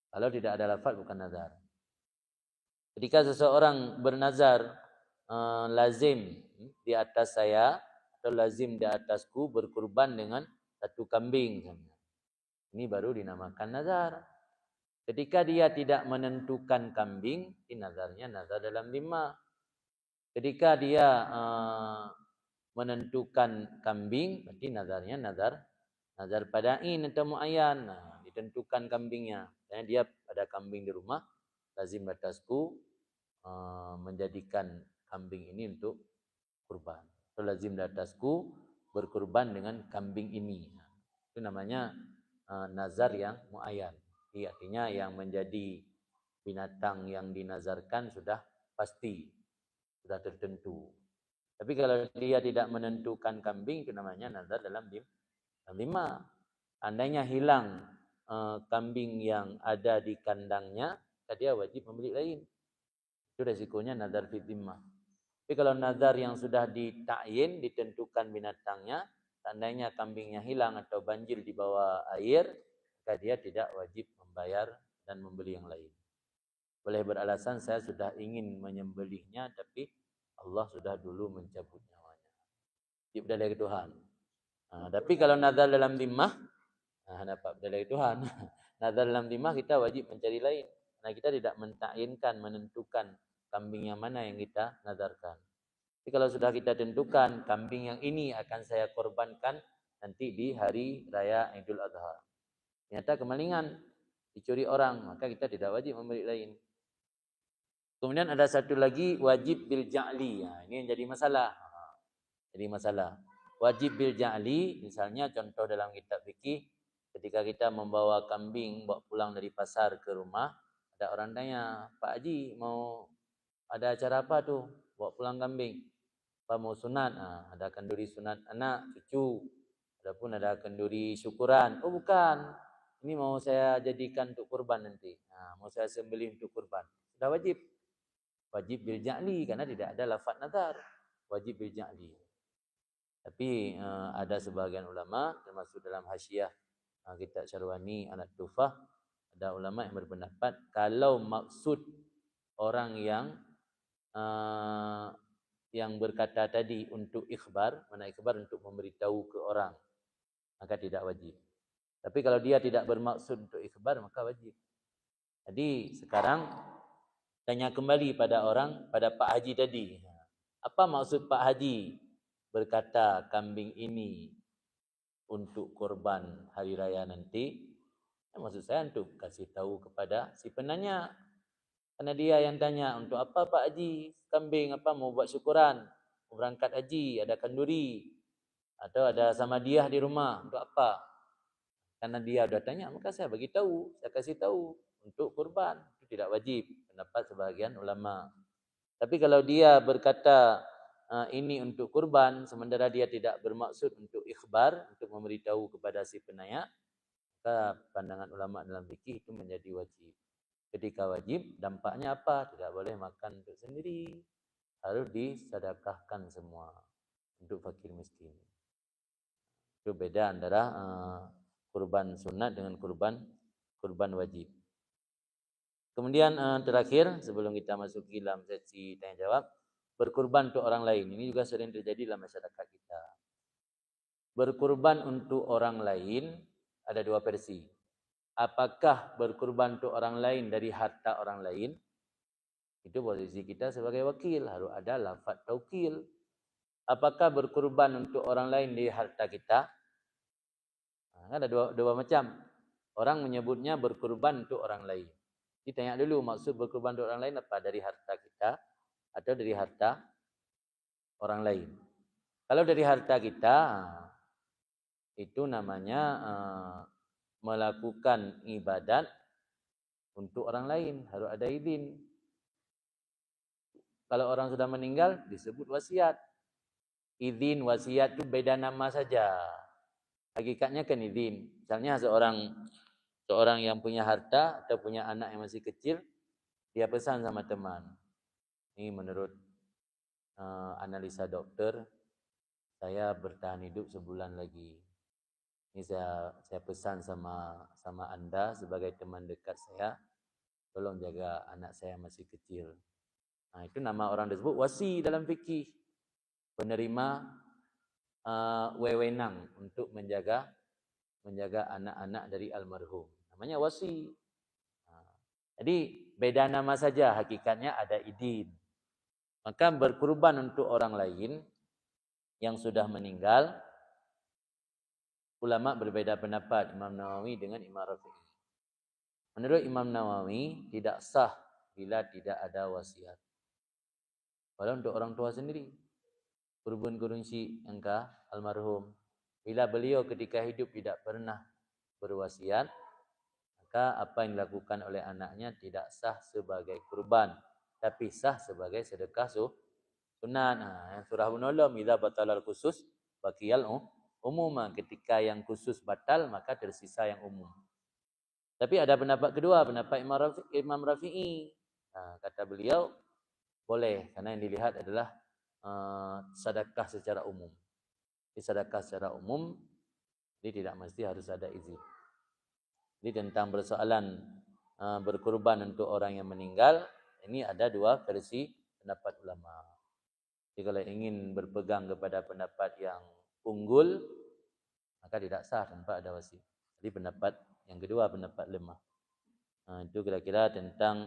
Kalau tidak ada lafaz bukan nazar. Ketika seseorang bernazar lazim di atas saya atau lazim di atasku berkurban dengan satu kambing, ini baru dinamakan nazar. Ketika dia tidak menentukan kambing, ini nazarnya nazar dalam dhimma. Ketika dia menentukan kambing, berarti nazarnya nazar padain atau muayyan. Nah, ditentukan kambingnya. Karena dia ada kambing di rumah, lazim atasku menjadikan kambing ini untuk kurban. Atau lazim atasku berkurban dengan kambing ini. Nah, itu namanya nazar yang muayyan. Artinya yang menjadi binatang yang dinazarkan sudah pasti, sudah tertentu. Tapi kalau dia tidak menentukan kambing, itu namanya nazar dalam dhimma. Andainya hilang kambing yang ada di kandangnya, dia wajib membeli lain. Itu resikonya nazar fi dhimmah. Tapi kalau nazar yang sudah ditakyin, ditentukan binatangnya, seandainya kambingnya hilang atau banjir di bawah air, maka dia tidak wajib membayar dan membeli yang lain. Boleh beralasan saya sudah ingin menyembelihnya, tapi Allah sudah dulu mencabut nyawanya. Itu dari Tuhan. Tapi kalau nazar dalam dhimmah, dapat dari Tuhan. Nazar dalam timah kita wajib mencari lain. Nah, kita tidak mentakyin,kan menentukan kambing yang mana yang kita nazarkan. Jadi kalau sudah kita tentukan kambing yang ini akan saya korbankan nanti di hari raya Idul Adha. Ternyata kemalingan, dicuri orang, maka kita tidak wajib memberi lain. Kemudian ada satu lagi wajib bil ja'li. Ini yang jadi masalah. Jadi masalah. Wajib bil ja'li, misalnya contoh dalam kitab fikih, ketika kita membawa kambing bawa pulang dari pasar ke rumah, ada orang tanya, Pak Haji mau ada acara apa tuh? Bawa pulang kambing. Apa mau sunat? Ada kenduri sunat anak, cucu. Adapun ada kenduri syukuran. Oh bukan, ini mau saya jadikan untuk kurban nanti. Mau saya sembelih untuk kurban. Sudah wajib. Wajib bil ja'li karena tidak ada lafaz nazar. Wajib bil ja'li. Tapi ada sebagian ulama termasuk dalam Hasyiah kitab Syarwani Alat Tufah, ada ulama yang berpendapat kalau maksud orang yang berkata tadi untuk ikhbar, mana ikhbar untuk memberitahu ke orang, maka tidak wajib. Tapi kalau dia tidak bermaksud untuk ikhbar, maka wajib. Jadi sekarang tanya kembali pada Pak Haji tadi. Apa maksud Pak Haji berkata kambing ini untuk korban hari raya nanti? Maksud saya untuk kasih tahu kepada si penanya. Karena dia yang tanya, untuk apa Pak Haji kambing, apa mau buat syukuran, mau berangkat haji, ada kenduri, atau ada samadiyah di rumah, untuk apa? Karena dia sudah tanya, maka saya bagi tahu, saya kasih tahu untuk kurban. Itu tidak wajib, pendapat sebagian ulama. Tapi kalau dia berkata ini untuk kurban, sementara dia tidak bermaksud untuk ikhbar, untuk memberitahu kepada si penanya, maka pandangan ulama dalam fikih itu menjadi wajib. Ketika wajib, dampaknya apa? Tidak boleh makan untuk sendiri, harus disedekahkan semua untuk fakir miskin. Itu beda antara kurban sunat dengan kurban wajib. Kemudian terakhir sebelum kita masuk ke dalam sesi tanya jawab, berkurban untuk orang lain. Ini juga sering terjadi dalam masyarakat kita. Berkurban untuk orang lain ada dua versi. Apakah berkurban untuk orang lain dari harta orang lain? Itu posisi kita sebagai wakil, harus ada lafaz taukil. Apakah berkurban untuk orang lain dari harta kita? Ada dua macam. Orang menyebutnya berkurban untuk orang lain. Ditanya dulu maksud berkurban untuk orang lain apa? Dari harta kita atau dari harta orang lain? Kalau dari harta kita, itu namanya melakukan ibadat untuk orang lain, harus ada izin. Kalau orang sudah meninggal disebut wasiat. Izin wasiat itu beda nama saja. Hakikatnya kan izin. Misalnya seorang yang punya harta atau punya anak yang masih kecil, dia pesan sama teman. Ini menurut analisa dokter, saya bertahan hidup sebulan lagi. Ini saya pesan sama Anda sebagai teman dekat saya, tolong jaga anak saya masih kecil. Nah, itu nama orang disebut wasi dalam fikih. Penerima wewenang untuk menjaga anak-anak dari almarhum. Namanya wasi. Jadi beda nama saja, hakikatnya ada idin. Maka berkurban untuk orang lain yang sudah meninggal, ulama berbeda pendapat, Imam Nawawi dengan Imam Rafi'i. Menurut Imam Nawawi tidak sah bila tidak ada wasiat. Walau untuk orang tua sendiri, kurban si engkau almarhum, bila beliau ketika hidup tidak pernah berwasiat, maka apa yang dilakukan oleh anaknya tidak sah sebagai kurban, tapi sah sebagai sedekah sunat. Surah An-Nahl, idza batalal khusus baqiyal umum. Ketika yang khusus batal, maka tersisa yang umum. Tapi ada pendapat kedua, pendapat Imam Rafi'i. Kata beliau, boleh, karena yang dilihat adalah sedekah secara umum. Jadi sedekah secara umum, jadi tidak mesti harus ada izin. Jadi tentang persoalan berkurban untuk orang yang meninggal, ini ada dua versi pendapat ulama. Jadi kalau ingin berpegang kepada pendapat yang unggul, maka tidak sah tanpa ada wasiat. Jadi pendapat yang kedua pendapat lemah. Itu kira-kira tentang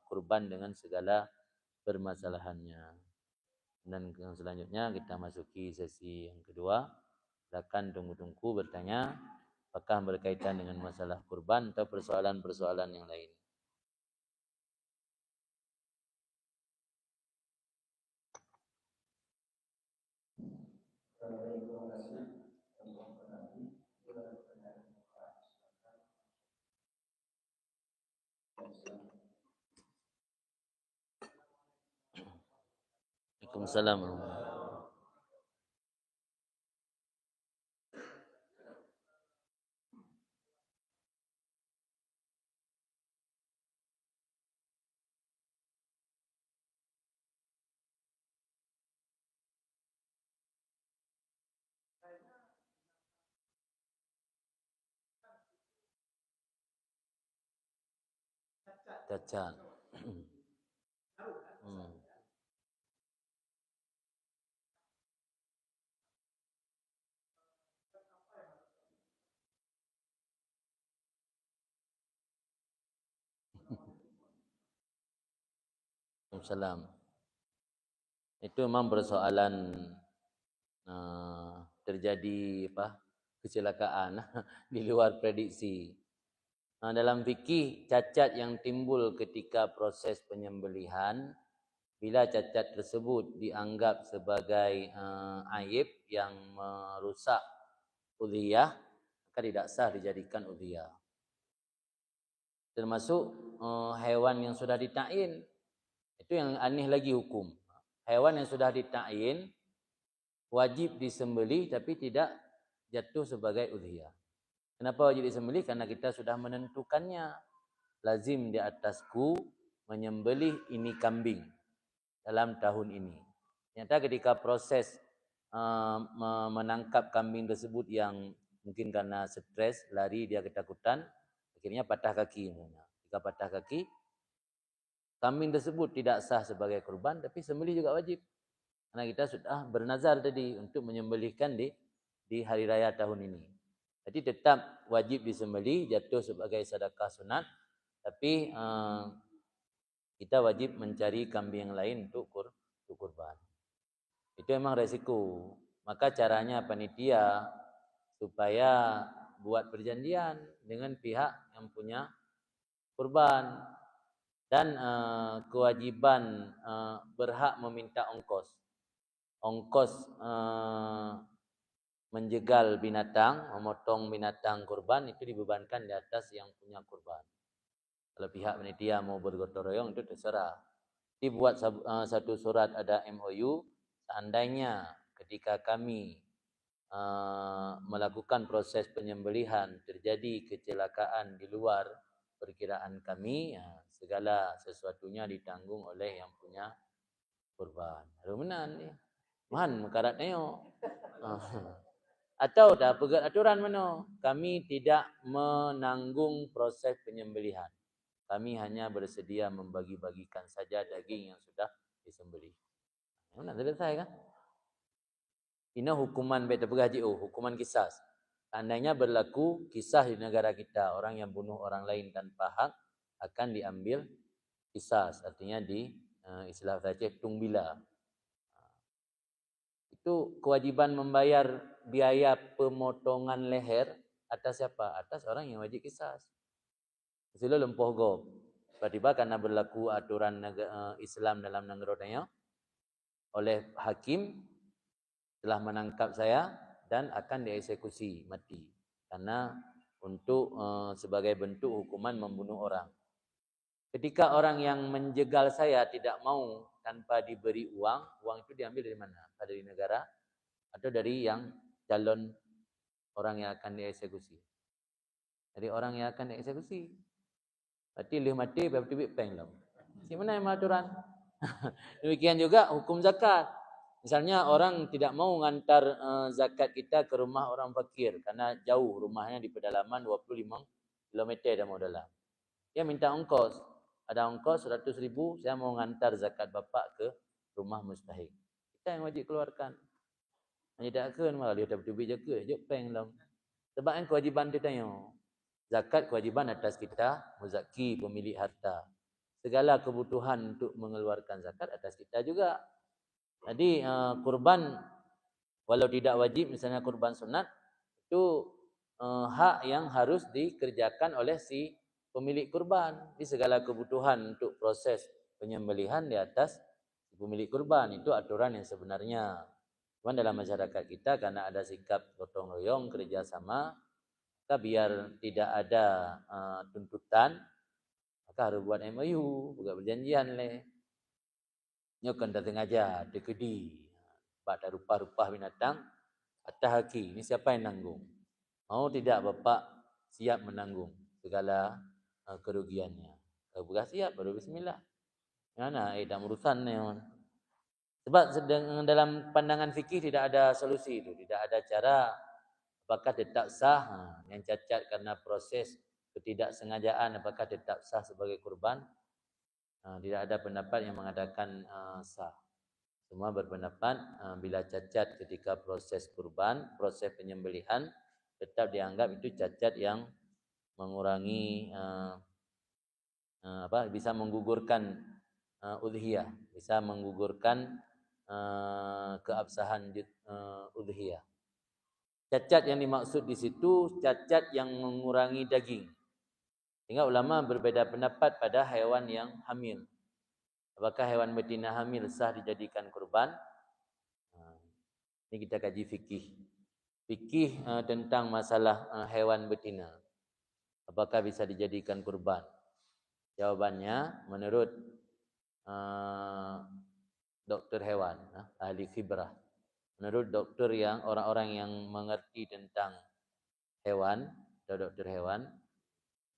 kurban dengan segala permasalahannya. Dan yang selanjutnya kita masuki sesi yang kedua. Silakan tunggu-tunggu bertanya apakah berkaitan dengan masalah kurban atau persoalan-persoalan yang lain. Waalaikumsalam. Cacat. Waalaikumsalam. Itu memang persoalan terjadi kecelakaan di luar prediksi. Dalam fikih, cacat yang timbul ketika proses penyembelihan, bila cacat tersebut dianggap sebagai aib yang merusak udhiyah, maka tidak sah dijadikan udhiyah. Termasuk hewan yang sudah ditakyin, itu yang aneh lagi hukum. Hewan yang sudah ditakyin wajib disembelih tapi tidak jatuh sebagai udhiyah. Kenapa wajib disembelih? Karena kita sudah menentukannya. Lazim di atasku menyembelih ini kambing dalam tahun ini. Ternyata ketika proses menangkap kambing tersebut yang mungkin karena stres, lari, dia ketakutan, akhirnya patah kaki. Jika patah kaki, kambing tersebut tidak sah sebagai kurban, tapi sembelih juga wajib. Karena kita sudah bernazar tadi untuk menyembelihkan di hari raya tahun ini. Jadi tetap wajib disembelih, jatuh sebagai sedekah sunat, tapi kita wajib mencari kambing yang lain untuk kurban. Itu memang resiko. Maka caranya panitia supaya buat perjanjian dengan pihak yang punya kurban dan kewajiban berhak meminta ongkos. Ongkos menjegal binatang, memotong binatang kurban itu dibebankan di atas yang punya kurban. Kalau pihak panitia mau bergotong royong itu terserah. Dibuat satu surat ada MOU, seandainya ketika kami melakukan proses penyembelihan terjadi kecelakaan di luar perkiraan kami, segala sesuatunya ditanggung oleh yang punya kurban. Rumenan ni. Man mekarat neo. Atau dah pegat aturan mana? Kami tidak menanggung proses penyembelihan. Kami hanya bersedia membagi-bagikan saja daging yang sudah disembelih. Mana selesai kan? Ini hukuman beta pegaji hukuman kisas. Seandainya berlaku kisah di negara kita, orang yang bunuh orang lain tanpa hak akan diambil kisas, artinya di istilah saja tungbila. Itu kewajiban membayar biaya pemotongan leher atas siapa? Atas orang yang wajib kisas. Sila lempoh gob. Tiba-tiba karena berlaku aturan Islam dalam negara tanya oleh hakim telah menangkap saya dan akan dieksekusi mati karena untuk sebagai bentuk hukuman membunuh orang. Ketika orang yang menjegal saya tidak mau tanpa diberi uang itu diambil dari mana? Dari negara atau dari yang calon orang yang akan dieksekusi? Dari orang yang akan dieksekusi. Berarti lih mati berarti peng lah. Si mana yang aturan? Demikian juga hukum zakat. Misalnya orang tidak mau ngantar zakat kita ke rumah orang fakir karena jauh rumahnya di pedalaman 25 km dah mau dalam. Dia minta ongkos. Ada ongkos 100,000, saya mau ngantar zakat bapak ke rumah mustahik. Kita yang wajib keluarkan. Tidak akan malah dia dapat duit jaga, je peng lah. Sebab kan kewajipan dia tanya. Zakat kewajipan atas kita, muzaki, pemilik harta. Segala kebutuhan untuk mengeluarkan zakat atas kita juga. Jadi kurban walau tidak wajib, misalnya kurban sunat, itu hak yang harus dikerjakan oleh si pemilik kurban. Di segala kebutuhan untuk proses penyembelihan di atas si pemilik kurban. Itu aturan yang sebenarnya. Cuma dalam masyarakat kita karena ada sikap gotong royong, kerjasama, maka biar tidak ada tuntutan, maka harus buat MOU, buat perjanjian le. Nyo kan datang aja dekedi. Pada rupa-rupa binatang, atas haki. Ini siapa yang nanggung? Mau tidak bapak siap menanggung segala kerugiannya. Kalau bukan siap baru bismillah. Mana tak urusan ni. Sebab dalam pandangan fikih tidak ada solusi itu, tidak ada cara apakah tetap sah yang cacat karena proses ketidaksengajaan apakah tetap sah sebagai kurban. Tidak ada pendapat yang mengatakan sah. Semua berpendapat bila cacat ketika proses kurban, proses penyembelihan, tetap dianggap itu cacat yang mengurangi bisa menggugurkan udhiyah, bisa menggugurkan keabsahan udhiyah. Cacat yang dimaksud di situ cacat yang mengurangi daging. Sehingga ulama berbeda pendapat pada hewan yang hamil. Apakah hewan betina hamil sah dijadikan kurban? Ini kita kaji fikih. Fikih tentang masalah hewan betina. Apakah bisa dijadikan kurban? Jawabannya menurut dokter hewan, ahli khibrah. Menurut dokter yang orang-orang yang mengerti tentang hewan atau dokter hewan,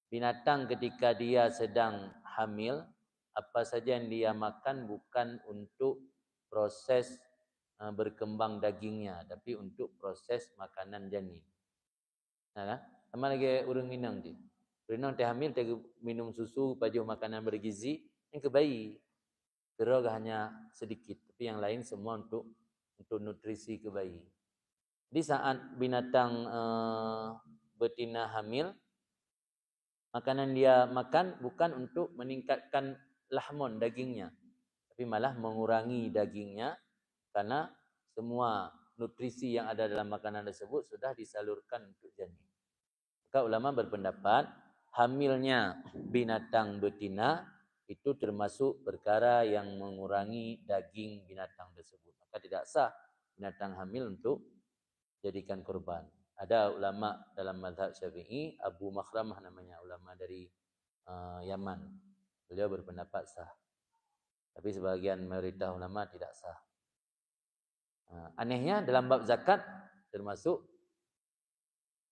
binatang ketika dia sedang hamil, apa saja yang dia makan bukan untuk proses berkembang dagingnya, tapi untuk proses makanan janin. Nah, kan? Sama lagi urang minang tu. Urang teh hamil teh minum susu, pajuh makanan bergizi, yang ke bayi. Kira hanya sedikit, tapi yang lain semua untuk nutrisi ke bayi. Di saat binatang betina hamil, makanan dia makan bukan untuk meningkatkan lahmon dagingnya, tapi malah mengurangi dagingnya karena semua nutrisi yang ada dalam makanan tersebut sudah disalurkan untuk janin. Maka ulama berpendapat hamilnya binatang betina itu termasuk perkara yang mengurangi daging binatang tersebut. Maka tidak sah binatang hamil untuk jadikan kurban. Ada ulama dalam mazhab Syafi'i, Abu Makhramah namanya, ulama dari Yaman. Beliau berpendapat sah. Tapi sebagian mayoritas ulama tidak sah. Anehnya dalam bab zakat termasuk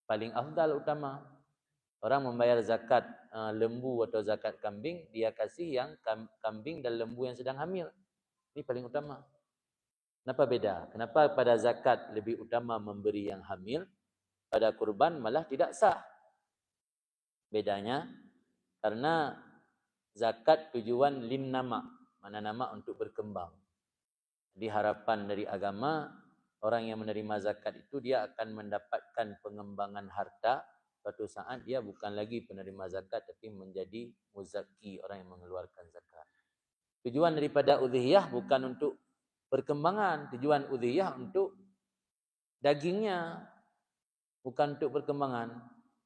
paling afdal utama. Orang membayar zakat lembu atau zakat kambing, dia kasih yang kambing dan lembu yang sedang hamil. Ini paling utama. Kenapa beda? Kenapa pada zakat lebih utama memberi yang hamil, pada kurban malah tidak sah? Bedanya karena zakat tujuan lin nama, mana nama untuk berkembang. Jadi harapan dari agama, orang yang menerima zakat itu dia akan mendapatkan pengembangan harta. Suatu saat dia bukan lagi penerima zakat tapi menjadi muzaki, orang yang mengeluarkan zakat. Tujuan daripada udhiyah bukan untuk perkembangan, tujuan udhiyah untuk dagingnya, bukan untuk perkembangan.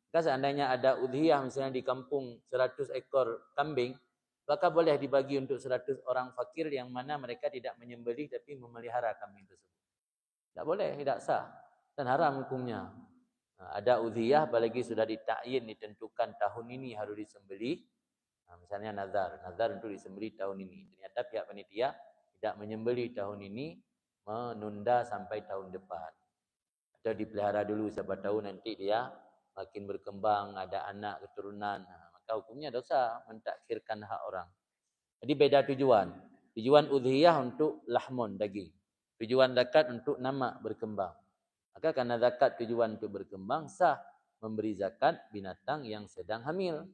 Jika seandainya ada udhiyah misalnya di kampung 100 ekor kambing, maka boleh dibagi untuk 100 orang fakir yang mana mereka tidak menyembelih tapi memelihara kambing tersebut. Tidak boleh, tidak sah dan haram hukumnya. Ada udhiyah apalagi sudah ditakyin, ditentukan tahun ini harus disembelih. Misalnya nazar untuk disembelih tahun ini. Ternyata pihak panitia tidak menyembelih tahun ini, menunda sampai tahun depan. Atau dipelihara dulu, siapa tahu nanti dia makin berkembang, ada anak, keturunan. Maka hukumnya dosa mentakhirkan hak orang. Jadi beda tujuan. Tujuan udhiyah untuk lahmon, daging. Tujuan zakat untuk nama, berkembang. Maka karena zakat tujuan untuk berkembang, sah memberi zakat binatang yang sedang hamil.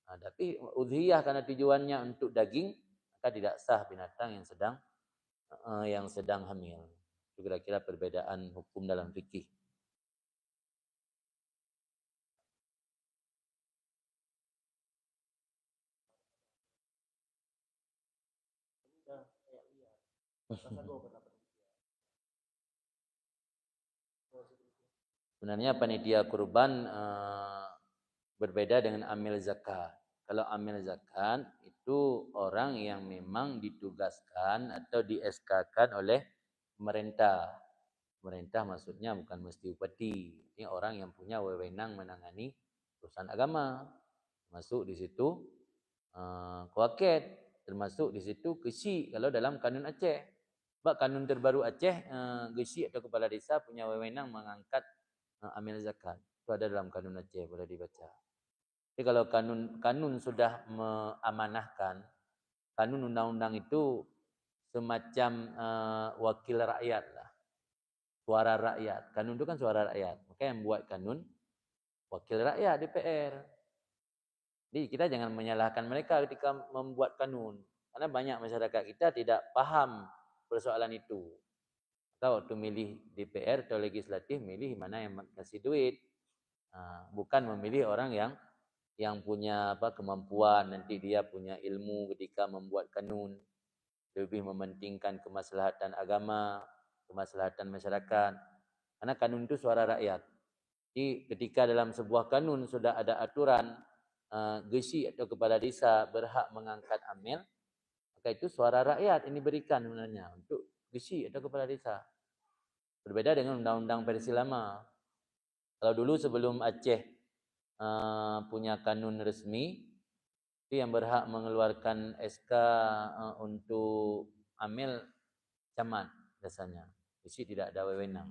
Tapi udhiyah karena tujuannya untuk daging, maka tidak sah binatang yang sedang hamil. Itu kira-kira perbedaan hukum dalam fikih. Sebenarnya panitia kurban berbeda dengan amil zakat. Kalau amil zakat itu orang yang memang ditugaskan atau di-SK-kan oleh pemerintah. Pemerintah maksudnya bukan mesti upati. Ini orang yang punya wewenang menangani urusan agama. Masuk di situ kuaket, termasuk di situ kesi kalau dalam kanun Aceh. Sebab kanun terbaru Aceh, gesi atau kepala desa punya wewenang mengangkat amil zakat. Itu ada dalam kanun Aceh, boleh dibaca. Jadi kalau kanun sudah mengamanahkan, kanun undang-undang itu semacam wakil rakyat lah. Suara rakyat. Kanun itu kan suara rakyat. Maka yang buat kanun wakil rakyat DPR. Jadi kita jangan menyalahkan mereka ketika membuat kanun. Karena banyak masyarakat kita tidak paham persoalan itu. Atau waktu milih DPR atau legislatif, milih mana yang kasih duit. Bukan memilih orang yang punya kemampuan, nanti dia punya ilmu ketika membuat kanun. Lebih mementingkan kemaslahatan agama, kemaslahatan masyarakat. Karena kanun itu suara rakyat. Jadi ketika dalam sebuah kanun sudah ada aturan gesi atau kepala desa berhak mengangkat amil, maka itu suara rakyat ini berikan sebenarnya untuk gesi atau kepala desa. Berbeda dengan undang-undang versi lama. Kalau dulu sebelum Aceh punya kanun resmi, itu yang berhak mengeluarkan SK untuk amil camat biasanya. Gesi tidak ada wewenang.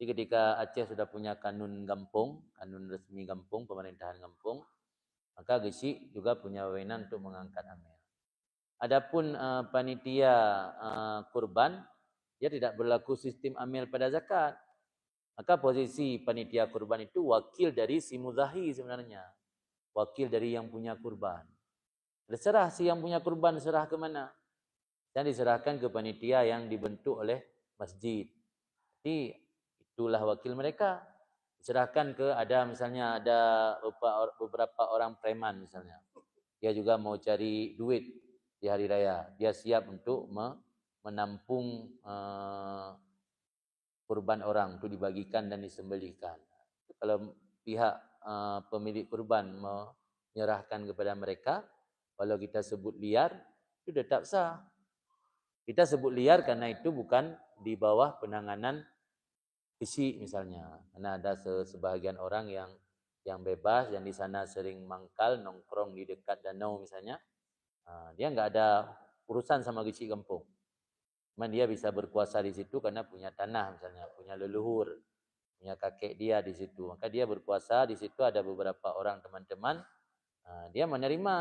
Jadi ketika Aceh sudah punya kanun gampung, kanun resmi gampung, pemerintahan gampung, maka gesi juga punya wewenang untuk mengangkat amil. Adapun panitia kurban, dia tidak berlaku sistem amil pada zakat. Maka posisi panitia kurban itu wakil dari si muzahi sebenarnya. Wakil dari yang punya kurban. Terserah si yang punya kurban serah ke mana. Dan diserahkan ke panitia yang dibentuk oleh masjid. Jadi itulah wakil mereka. Diserahkan ke misalnya ada beberapa orang preman misalnya. Dia juga mau cari duit di hari raya. Dia siap untuk menampung kurban orang itu dibagikan dan disembelihkan. Kalau pihak pemilik kurban menyerahkan kepada mereka, kalau kita sebut liar, itu tetap sah. Kita sebut liar karena itu bukan di bawah penanganan isi misalnya. Karena ada sebahagian orang yang bebas, yang di sana sering mangkal, nongkrong di dekat danau misalnya. Dia nggak ada urusan sama gisi kampung. Cuman dia bisa berkuasa di situ karena punya tanah misalnya, punya leluhur, punya kakek dia di situ. Maka dia berkuasa di situ, ada beberapa orang teman-teman, dia menerima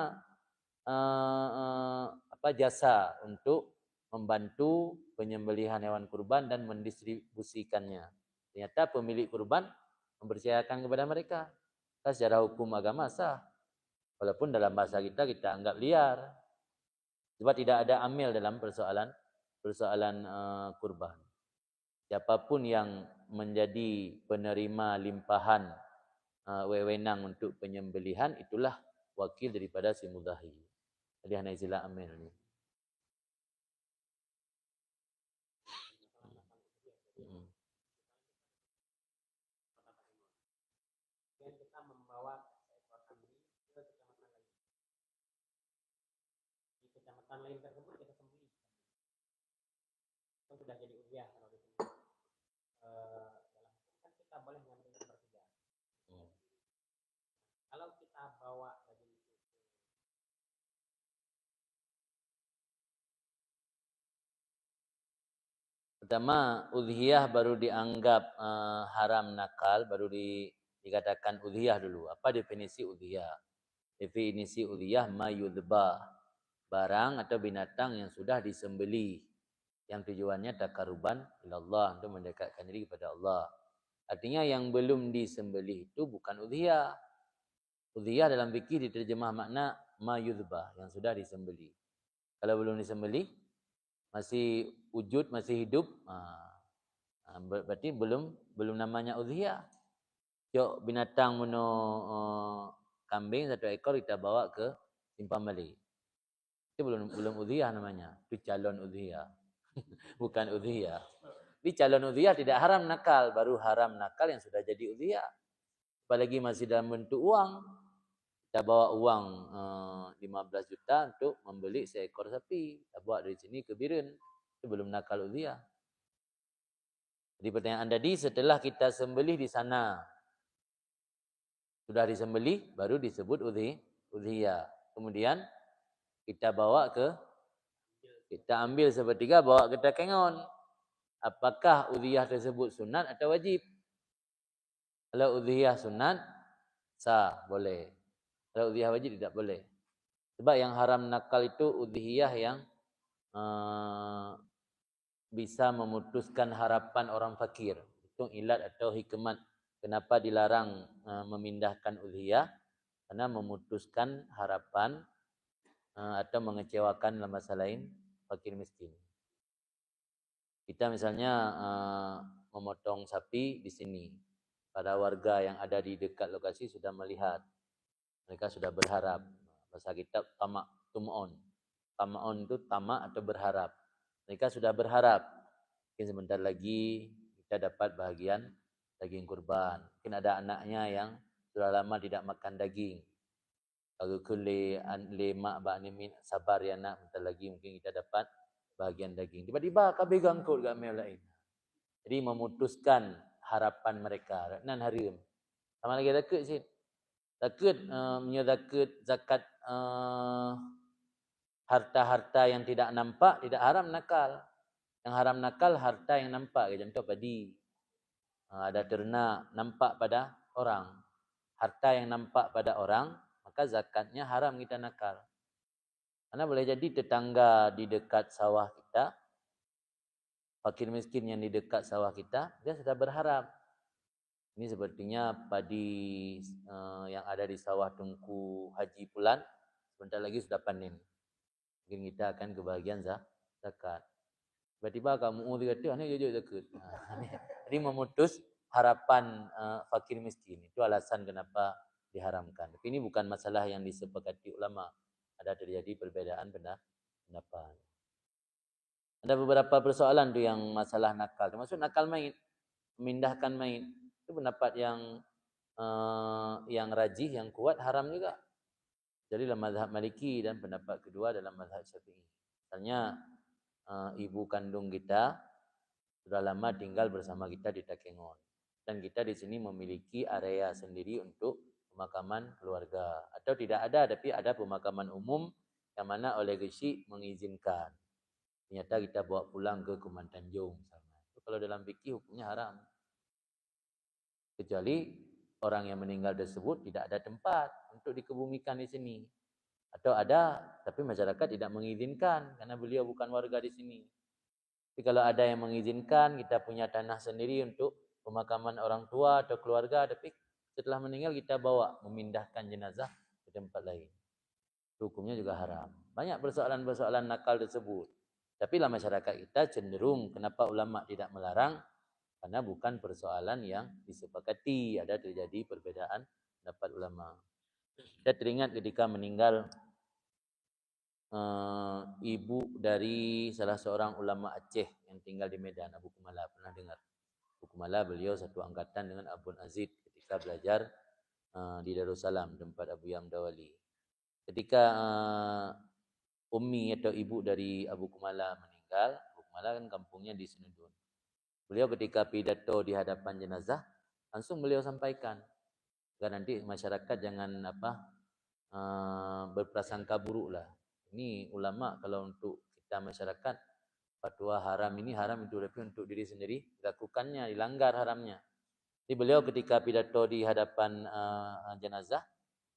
jasa untuk membantu penyembelihan hewan kurban dan mendistribusikannya. Ternyata pemilik kurban mempercayakan kepada mereka. Secara hukum agama sah. Walaupun dalam bahasa kita anggap liar. Sebab tidak ada amil dalam persoalan kurban. Siapapun yang menjadi penerima limpahan wewenang untuk penyembelihan, itulah wakil daripada si mudahi. Jadi hanya istilah amil ni. Kita membawa seekor kambing ke kecamatan lain. Di kecamatan lain tersebut kita sembelih. Itu sudah jadi udhiyah kalau di sini. Dalam kan kita boleh mengambil sepertiga. Kalau kita bawa daging itu, pertama udhiyah baru dianggap haram nakal, baru dikatakan udhiyah dulu. Apa definisi udhiyah? Definisi udhiyah ma yudhbah, barang atau binatang yang sudah disembelih, yang tujuannya taqarruban ilallah, untuk mendekatkan diri kepada Allah. Artinya yang belum disembelih itu bukan udhiyah. Udhiyah dalam fikih diterjemah makna ma yudhbah, yang sudah disembelih. Kalau belum disembelih, masih wujud, masih hidup, berarti belum namanya udhiyah. Jok binatang mono kambing 1 ekor kita bawa ke simpang balik. Itu belum udhiyah namanya. Itu calon udhiyah. bukan udhiyah. Di calon udhiyah tidak haram nakal, baru haram nakal yang sudah jadi udhiyah. Apalagi masih dalam bentuk uang. Kita bawa uang 15 juta untuk membeli seekor sapi. Kita bawa dari sini ke Biren. Itu belum nakal udhiyah. Jadi pertanyaan tadi, setelah kita sembelih di sana, sudah disembelih, baru disebut udhiyah. Kemudian kita bawa kita ambil sepertiga, bawa ke Takengon. Apakah udhiyah tersebut sunat atau wajib? Kalau udhiyah sunat, sah, boleh. Kalau udhiyah wajib, tidak boleh. Sebab yang haram nakal itu udhiyah yang bisa memutuskan harapan orang fakir. Itu ilat atau hikmat kenapa dilarang memindahkan udhiyah, karena memutuskan harapan atau mengecewakan dalam masa lain fakir miskin. Kita misalnya memotong sapi di sini, para warga yang ada di dekat lokasi sudah melihat, mereka sudah berharap. Bahasa kitab tamak, tum'on. Tama'on itu tamak atau berharap. Mereka sudah berharap, mungkin sebentar lagi kita dapat bahagian daging kurban. Mungkin ada anaknya yang sudah lama tidak makan daging. Kalau le mak ba ni sabar ya nak, sebentar lagi mungkin kita dapat bahagian daging. Tiba-tiba kabeh gangkut gak mel lain. Jadi memutuskan harapan mereka. Nan harim. Sama lagi takut sih. Takut menyedakut zakat harta-harta yang tidak nampak, tidak haram nakal. Yang haram nakal harta yang nampak. Contoh padi. Ada ternak nampak pada orang. Harta yang nampak pada orang, maka zakatnya haram kita nakal. Karena boleh jadi tetangga di dekat sawah kita, fakir miskin yang di dekat sawah kita, dia sudah berharap. Ini sepertinya padi yang ada di sawah Tengku Haji Pulan, sebentar lagi sudah panen. Mungkin kita akan kebahagiaan zakat. Tiba-tiba kamu kata, ini jujur zakat. Jadi memutus harapan fakir miskin. Itu alasan kenapa diharamkan. Tapi ini bukan masalah yang disepakati ulama. Ada terjadi perbedaan pendapat. Ada beberapa persoalan tu yang masalah nakal. Termasuk nakal mayit, memindahkan mayit. Itu pendapat yang rajih, yang kuat, haram juga. Jadi dalam mazhab Maliki dan pendapat kedua dalam mazhab Syafi'i. Misalnya ibu kandung kita sudah lama tinggal bersama kita di Takengon. Dan kita di sini memiliki area sendiri untuk pemakaman keluarga. Atau tidak ada, tapi ada pemakaman umum yang mana oleh Gesik mengizinkan. Ternyata kita bawa pulang ke Kumantan Jong misalnya. Itu kalau dalam fikih hukumnya haram. Kecuali orang yang meninggal tersebut tidak ada tempat untuk dikebumikan di sini. Atau ada, tapi masyarakat tidak mengizinkan karena beliau bukan warga di sini. Tapi kalau ada yang mengizinkan, kita punya tanah sendiri untuk pemakaman orang tua atau keluarga, tapi setelah meninggal kita bawa, memindahkan jenazah ke tempat lain. Hukumnya juga haram. Banyak persoalan-persoalan nakal tersebut. Tapi dalam masyarakat kita cenderung, kenapa ulama tidak melarang? Karena bukan persoalan yang disepakati. Ada terjadi perbedaan pendapat ulama. Saya teringat ketika meninggal ibu dari salah seorang ulama Aceh yang tinggal di Medan, Abu Kumala. Pernah dengar? Abu Kumala, beliau satu angkatan dengan Abu Azid ketika belajar di Darussalam, tempat Abu Yamdawali. Ketika ummi atau ibu dari Abu Kumala meninggal, Abu Kumala kan kampungnya di Senedun. Beliau ketika pidato di hadapan jenazah, langsung beliau sampaikan, agar nanti masyarakat jangan berprasangka buruk lah. Ini ulama kalau untuk kita masyarakat, fatwa haram ini haram itu, tapi untuk diri sendiri dilakukannya, dilanggar haramnya. Jadi beliau ketika pidato di hadapan jenazah,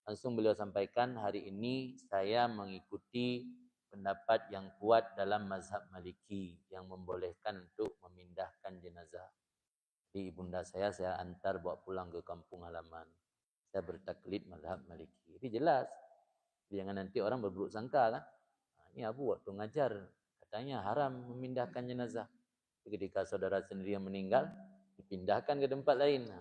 langsung beliau sampaikan, hari ini saya mengikuti pendapat yang kuat dalam mazhab Maliki yang membolehkan untuk memindahkan jenazah. Di ibunda saya antar bawa pulang ke kampung halaman. Saya bertaklid mazhab Maliki. Itu jelas. Jangan nanti orang berburuk sangka kan. Ini Abu waktu ngajar katanya haram memindahkan jenazah. Ketika saudara sendiri yang meninggal, dipindahkan ke tempat lain.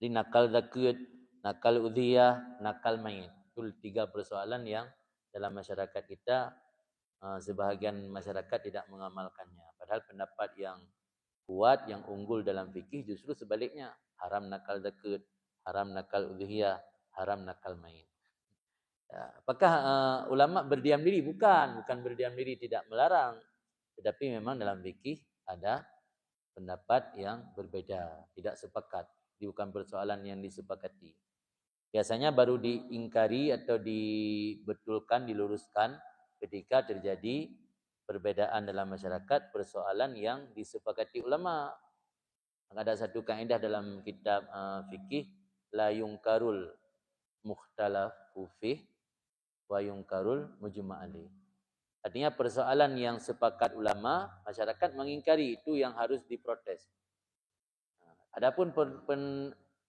Jadi nakal zakat, nakal udhiyah, nakal mayit. Itu 3 persoalan yang dalam masyarakat kita sebahagian masyarakat tidak mengamalkannya. Padahal pendapat yang kuat, yang unggul dalam fikih justru sebaliknya. Haram nakal dekat, haram nakal udhiyah, haram nakal main. Apakah ulama berdiam diri? Bukan berdiam diri tidak melarang. Tetapi memang dalam fikih ada pendapat yang berbeda, tidak sepakat. Ini bukan persoalan yang disepakati. Biasanya baru diingkari atau dibetulkan, diluruskan ketika terjadi perbedaan dalam masyarakat, persoalan yang disepakati ulama. Ada satu kaedah dalam kitab fikih, la yungkarul mukhtalafu fih wa yungkarul mujma' alaih. Artinya persoalan yang sepakat ulama, masyarakat mengingkari, itu yang harus diprotes. Adapun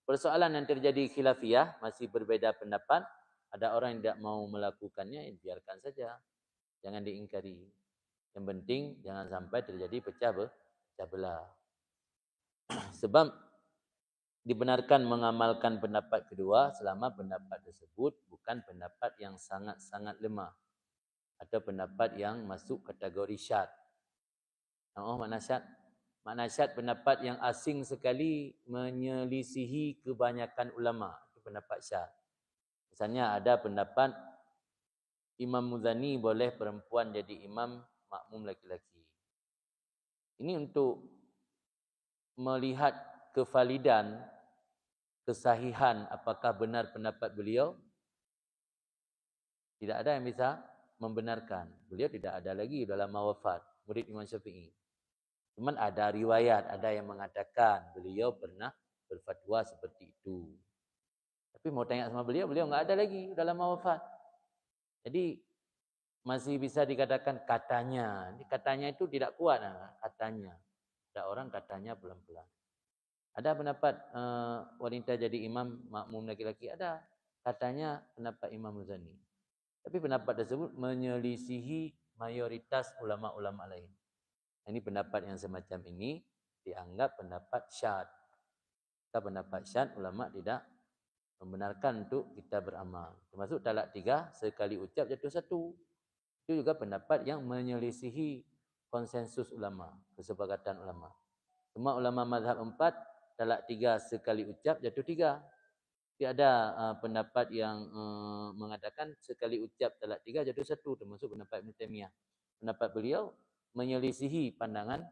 persoalan yang terjadi khilafiyah, masih berbeda pendapat, ada orang yang tidak mau melakukannya, biarkan saja. Jangan diingkari. Yang penting jangan sampai terjadi pecah belah. Sebab dibenarkan mengamalkan pendapat kedua selama pendapat tersebut bukan pendapat yang sangat-sangat lemah atau pendapat yang masuk kategori syad. Makna syad? Makna syad pendapat yang asing sekali menyelisihi kebanyakan ulama. Itu pendapat syad. Misalnya ada pendapat Imam Muzani boleh perempuan jadi imam, makmum laki-laki. Ini untuk melihat kevalidan, kesahihan apakah benar pendapat beliau. Tidak ada yang bisa membenarkan. Beliau tidak ada lagi dalam wafat, murid Imam Syafi'i. Cuman ada riwayat, ada yang mengatakan beliau pernah berfatwa seperti itu. Tapi mau tanya sama beliau enggak ada lagi dalam wafat. Jadi masih bisa dikatakan katanya. Katanya itu tidak kuat, katanya. Ada orang katanya pelan-pelan. Ada pendapat wanita jadi imam makmum laki-laki, ada. Katanya pendapat Imam Muzani. Tapi pendapat tersebut menyelisihi mayoritas ulama-ulama lain. Ini pendapat yang semacam ini dianggap pendapat syad. Pendapat syad ulama tidak membenarkan untuk kita beramal. Termasuk talak 3 sekali ucap jatuh 1. Itu juga pendapat yang menyelisihi konsensus ulama, kesepakatan ulama. Semua ulama mazhab 4 talak 3 sekali ucap jatuh 3. Tidak ada pendapat yang mengatakan sekali ucap talak 3 jatuh 1, termasuk pendapat Ibn Taimiyah. Pendapat beliau menyelisihi pandangan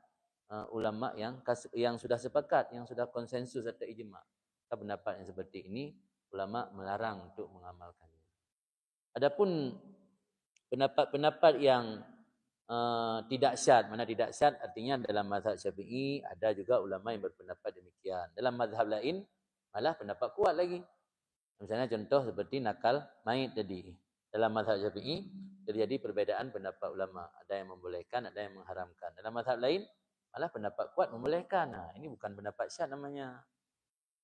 ulama yang sudah sepakat, yang sudah konsensus atau ijma'. Pendapat yang seperti ini ulama melarang untuk mengamalkannya. Adapun pendapat-pendapat yang tidak syad, mana tidak syad artinya dalam mazhab Syafi'i ada juga ulama yang berpendapat demikian. Dalam mazhab lain malah pendapat kuat lagi. Misalnya contoh seperti nakal mayit tadi. Dalam mazhab Syafi'i terjadi perbedaan pendapat ulama. Ada yang membolehkan, ada yang mengharamkan. Dalam mazhab lain malah pendapat kuat membolehkan. Nah, ini bukan pendapat syad namanya.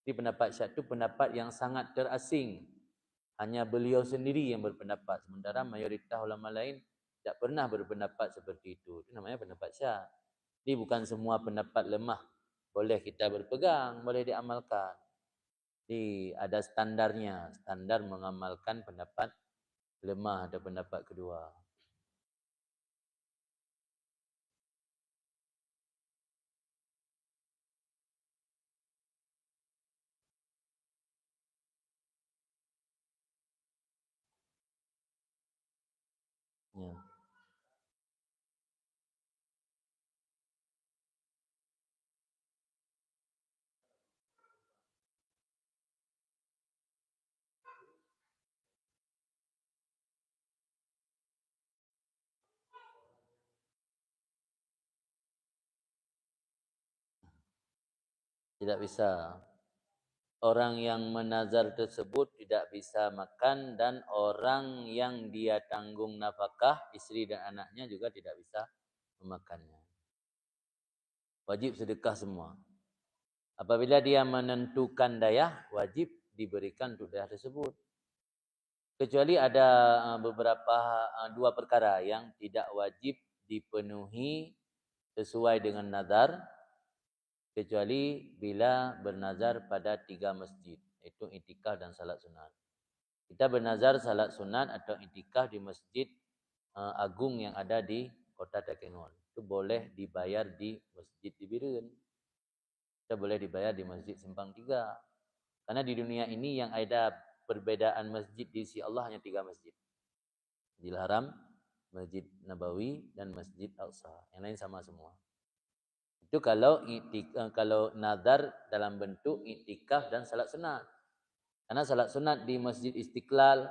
Jadi pendapat syad itu pendapat yang sangat terasing. Hanya beliau sendiri yang berpendapat. Sementara mayoritas ulama lain tidak pernah berpendapat seperti itu. Itu namanya pendapat syad. Jadi bukan semua pendapat lemah boleh kita berpegang, boleh diamalkan. Jadi ada standarnya, standar mengamalkan pendapat lemah atau pendapat kedua. Ya. Tidak bisa. Orang yang menazar tersebut tidak bisa makan dan orang yang dia tanggung nafkah, istri dan anaknya juga tidak bisa memakannya. Wajib sedekah semua. Apabila dia menentukan dayah, wajib diberikan untuk dayah tersebut. Kecuali ada beberapa dua perkara yang tidak wajib dipenuhi sesuai dengan nazar, kecuali bila bernazar pada 3 masjid, yaitu i'tikaf dan salat sunat. Kita bernazar salat sunat atau i'tikaf di masjid agung yang ada di kota Takengon. Itu boleh dibayar di Masjid Ibireun. Kita boleh dibayar di Masjid Simpang 3. Karena di dunia ini yang ada perbedaan masjid di sisi Allah hanya 3 masjid. Masjidil Haram, Masjid Nabawi, dan Masjid Al-Aqsa. Yang lain sama semua. Itu kalau nazar dalam bentuk iktikaf dan salat sunat. Karena salat sunat di Masjid Istiqlal,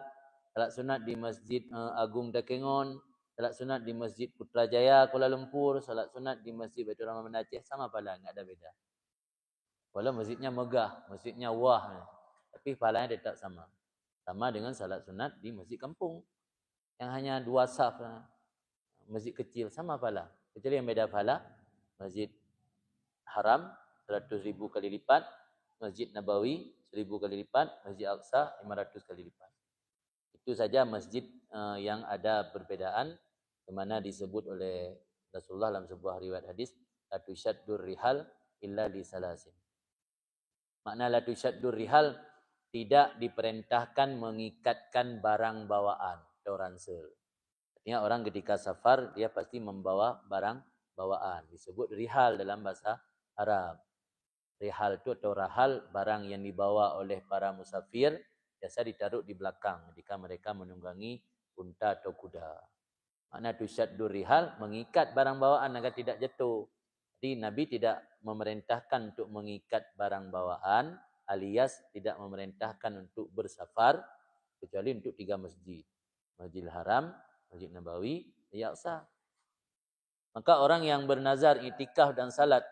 salat sunat di Masjid Agung Takengon, salat sunat di Masjid Putrajaya Kuala Lumpur, salat sunat di Masjid Baitur Rahman Aceh sama pahala, enggak ada beda. Walau masjidnya megah, masjidnya wah, tapi pahalanya tetap sama. Sama dengan salat sunat di masjid kampung yang hanya 2 saf, masjid kecil sama pahala. Kecuali yang beda pahala, Masjid Haram 100.000 kali lipat, Masjid Nabawi 1.000 kali lipat, Masjid Al-Aqsa 500 kali lipat. Itu saja masjid yang ada perbedaan, di mana disebut oleh Rasulullah dalam sebuah riwayat hadis, la tusyaddur rihal illa li salasin. Makna la tusyaddur rihal, tidak diperintahkan mengikatkan barang bawaan atau ransel. Artinya orang ketika safar dia pasti membawa barang bawaan. Disebut rihal dalam bahasa Arab. Rihal itu atau rahal, barang yang dibawa oleh para musafir biasa ditaruh di belakang ketika mereka menunggangi unta atau kuda. Makna tusyaddur rihal, mengikat barang bawaan agar tidak jatuh. Jadi Nabi tidak memerintahkan untuk mengikat barang bawaan, alias tidak memerintahkan untuk bersafar, kecuali untuk 3 masjid. Masjidil Haram, Masjid Nabawi, Masjid Al-Aqsa. Maka orang yang bernazar iktikaf dan salat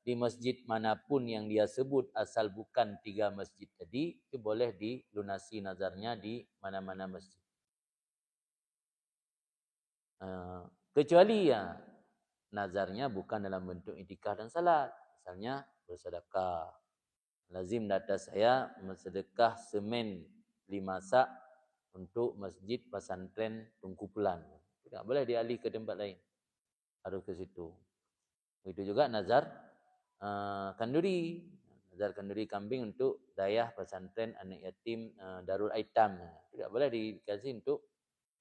di masjid manapun yang dia sebut asal bukan 3 masjid tadi, itu boleh dilunasi nazarnya di mana-mana masjid. Kecuali ya nazarnya bukan dalam bentuk iktikaf dan salat. Misalnya bersedekah. Lazim data saya bersedekah semen 5 sak untuk masjid pesantren Tungkupulan. Tidak boleh dialih ke tempat lain. Harus ke situ. Begitu juga nazar kanduri. Nazar kanduri kambing untuk dayah pesantren anak yatim Darul Aitam. Tidak boleh dikasih untuk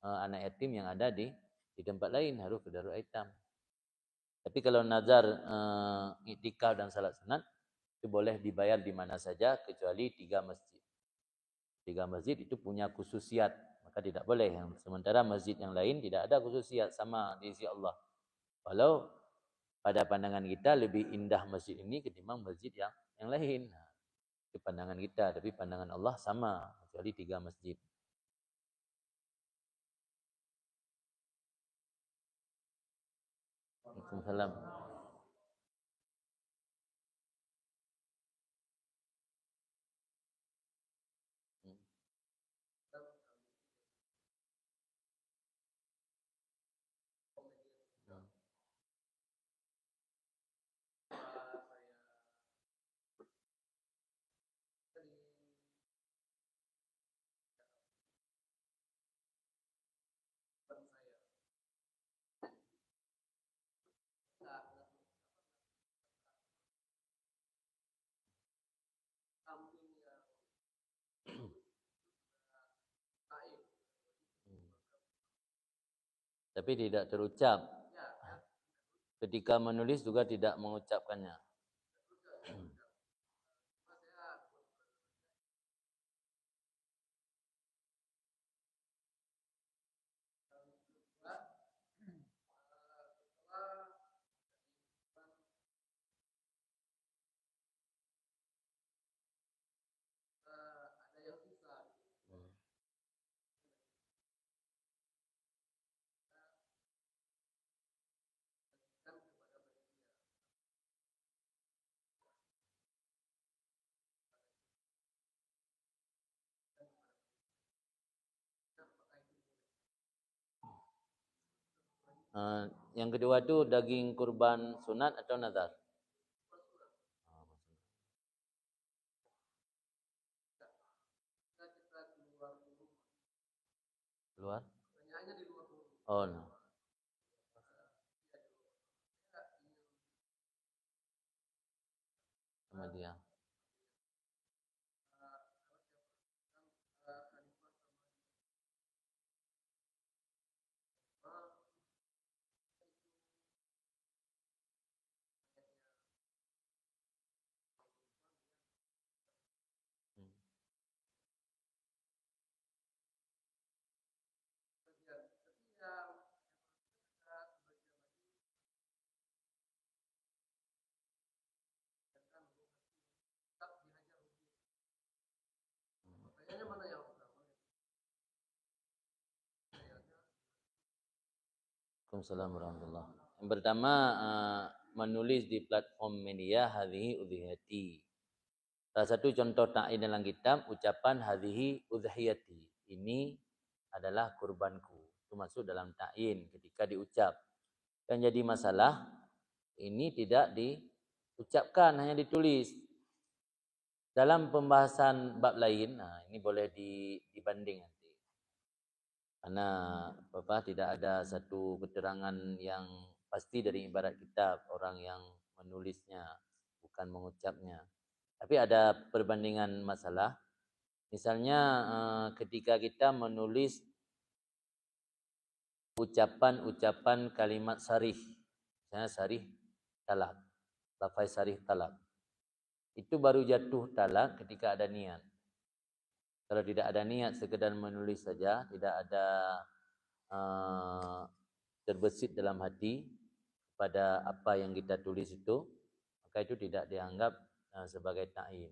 anak yatim yang ada di tempat lain, harus ke Darul Aitam. Tapi kalau nazar iktikaf dan salat sunat itu boleh dibayar di mana saja kecuali 3 masjid. 3 masjid itu punya khususiat, maka tidak boleh. Sementara masjid yang lain tidak ada khususiat, sama di sisi Allah. Walau pada pandangan kita lebih indah masjid ini ketimbang masjid yang lain. Itu pandangan kita, tapi pandangan Allah sama kecuali 3 masjid. Waalaikumsalam. Tapi tidak terucap. Ketika menulis juga tidak mengucapkannya. Yang kedua itu daging kurban sunat atau nazar? Luar? Oh, no. Sama dia. Waalaikumsalam warahmatullahi wabarakatuh. Yang pertama menulis di platform media hadhihi udhiyati. Salah satu contoh ta'in dalam kitab ucapan hadhihi udhiyati. Ini adalah kurbanku. Itu masuk dalam ta'in ketika diucap. Yang jadi masalah ini tidak diucapkan, hanya ditulis. Dalam pembahasan bab lain, ini boleh dibanding nanti. Karena tidak ada satu keterangan yang pasti dari ibarat kitab orang yang menulisnya, bukan mengucapnya. Tapi ada perbandingan masalah. Misalnya ketika kita menulis ucapan-ucapan kalimat sarih, misalnya sarih talak, lafaz sarih talak, itu baru jatuh talak ketika ada niat. Kalau tidak ada niat, sekedar menulis saja, tidak ada terbesit dalam hati pada apa yang kita tulis itu, maka itu tidak dianggap sebagai ta'in.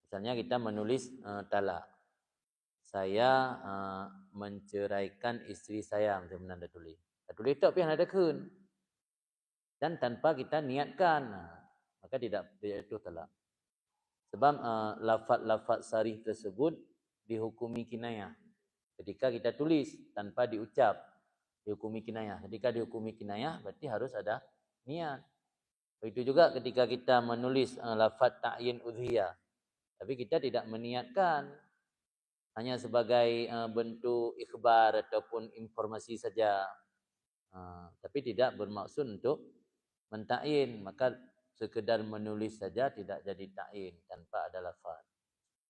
Misalnya kita menulis talak, saya menceraikan istri saya, macam mana anda tulis? Anda tulis tak pihak ada kun, dan tanpa kita niatkan, maka tidak itu talak. Sebab lafaz sarih tersebut dihukumi kinayah. Ketika kita tulis tanpa diucap, dihukumi kinayah. Ketika dihukumi kinayah, berarti harus ada niat. Begitu juga ketika kita menulis lafaz ta'yin udhiyah, tapi kita tidak meniatkan, hanya sebagai bentuk ikhbar ataupun informasi saja, tapi tidak bermaksud untuk mentakyin, maka sekedar menulis saja tidak jadi ta'yin tanpa ada lafaz.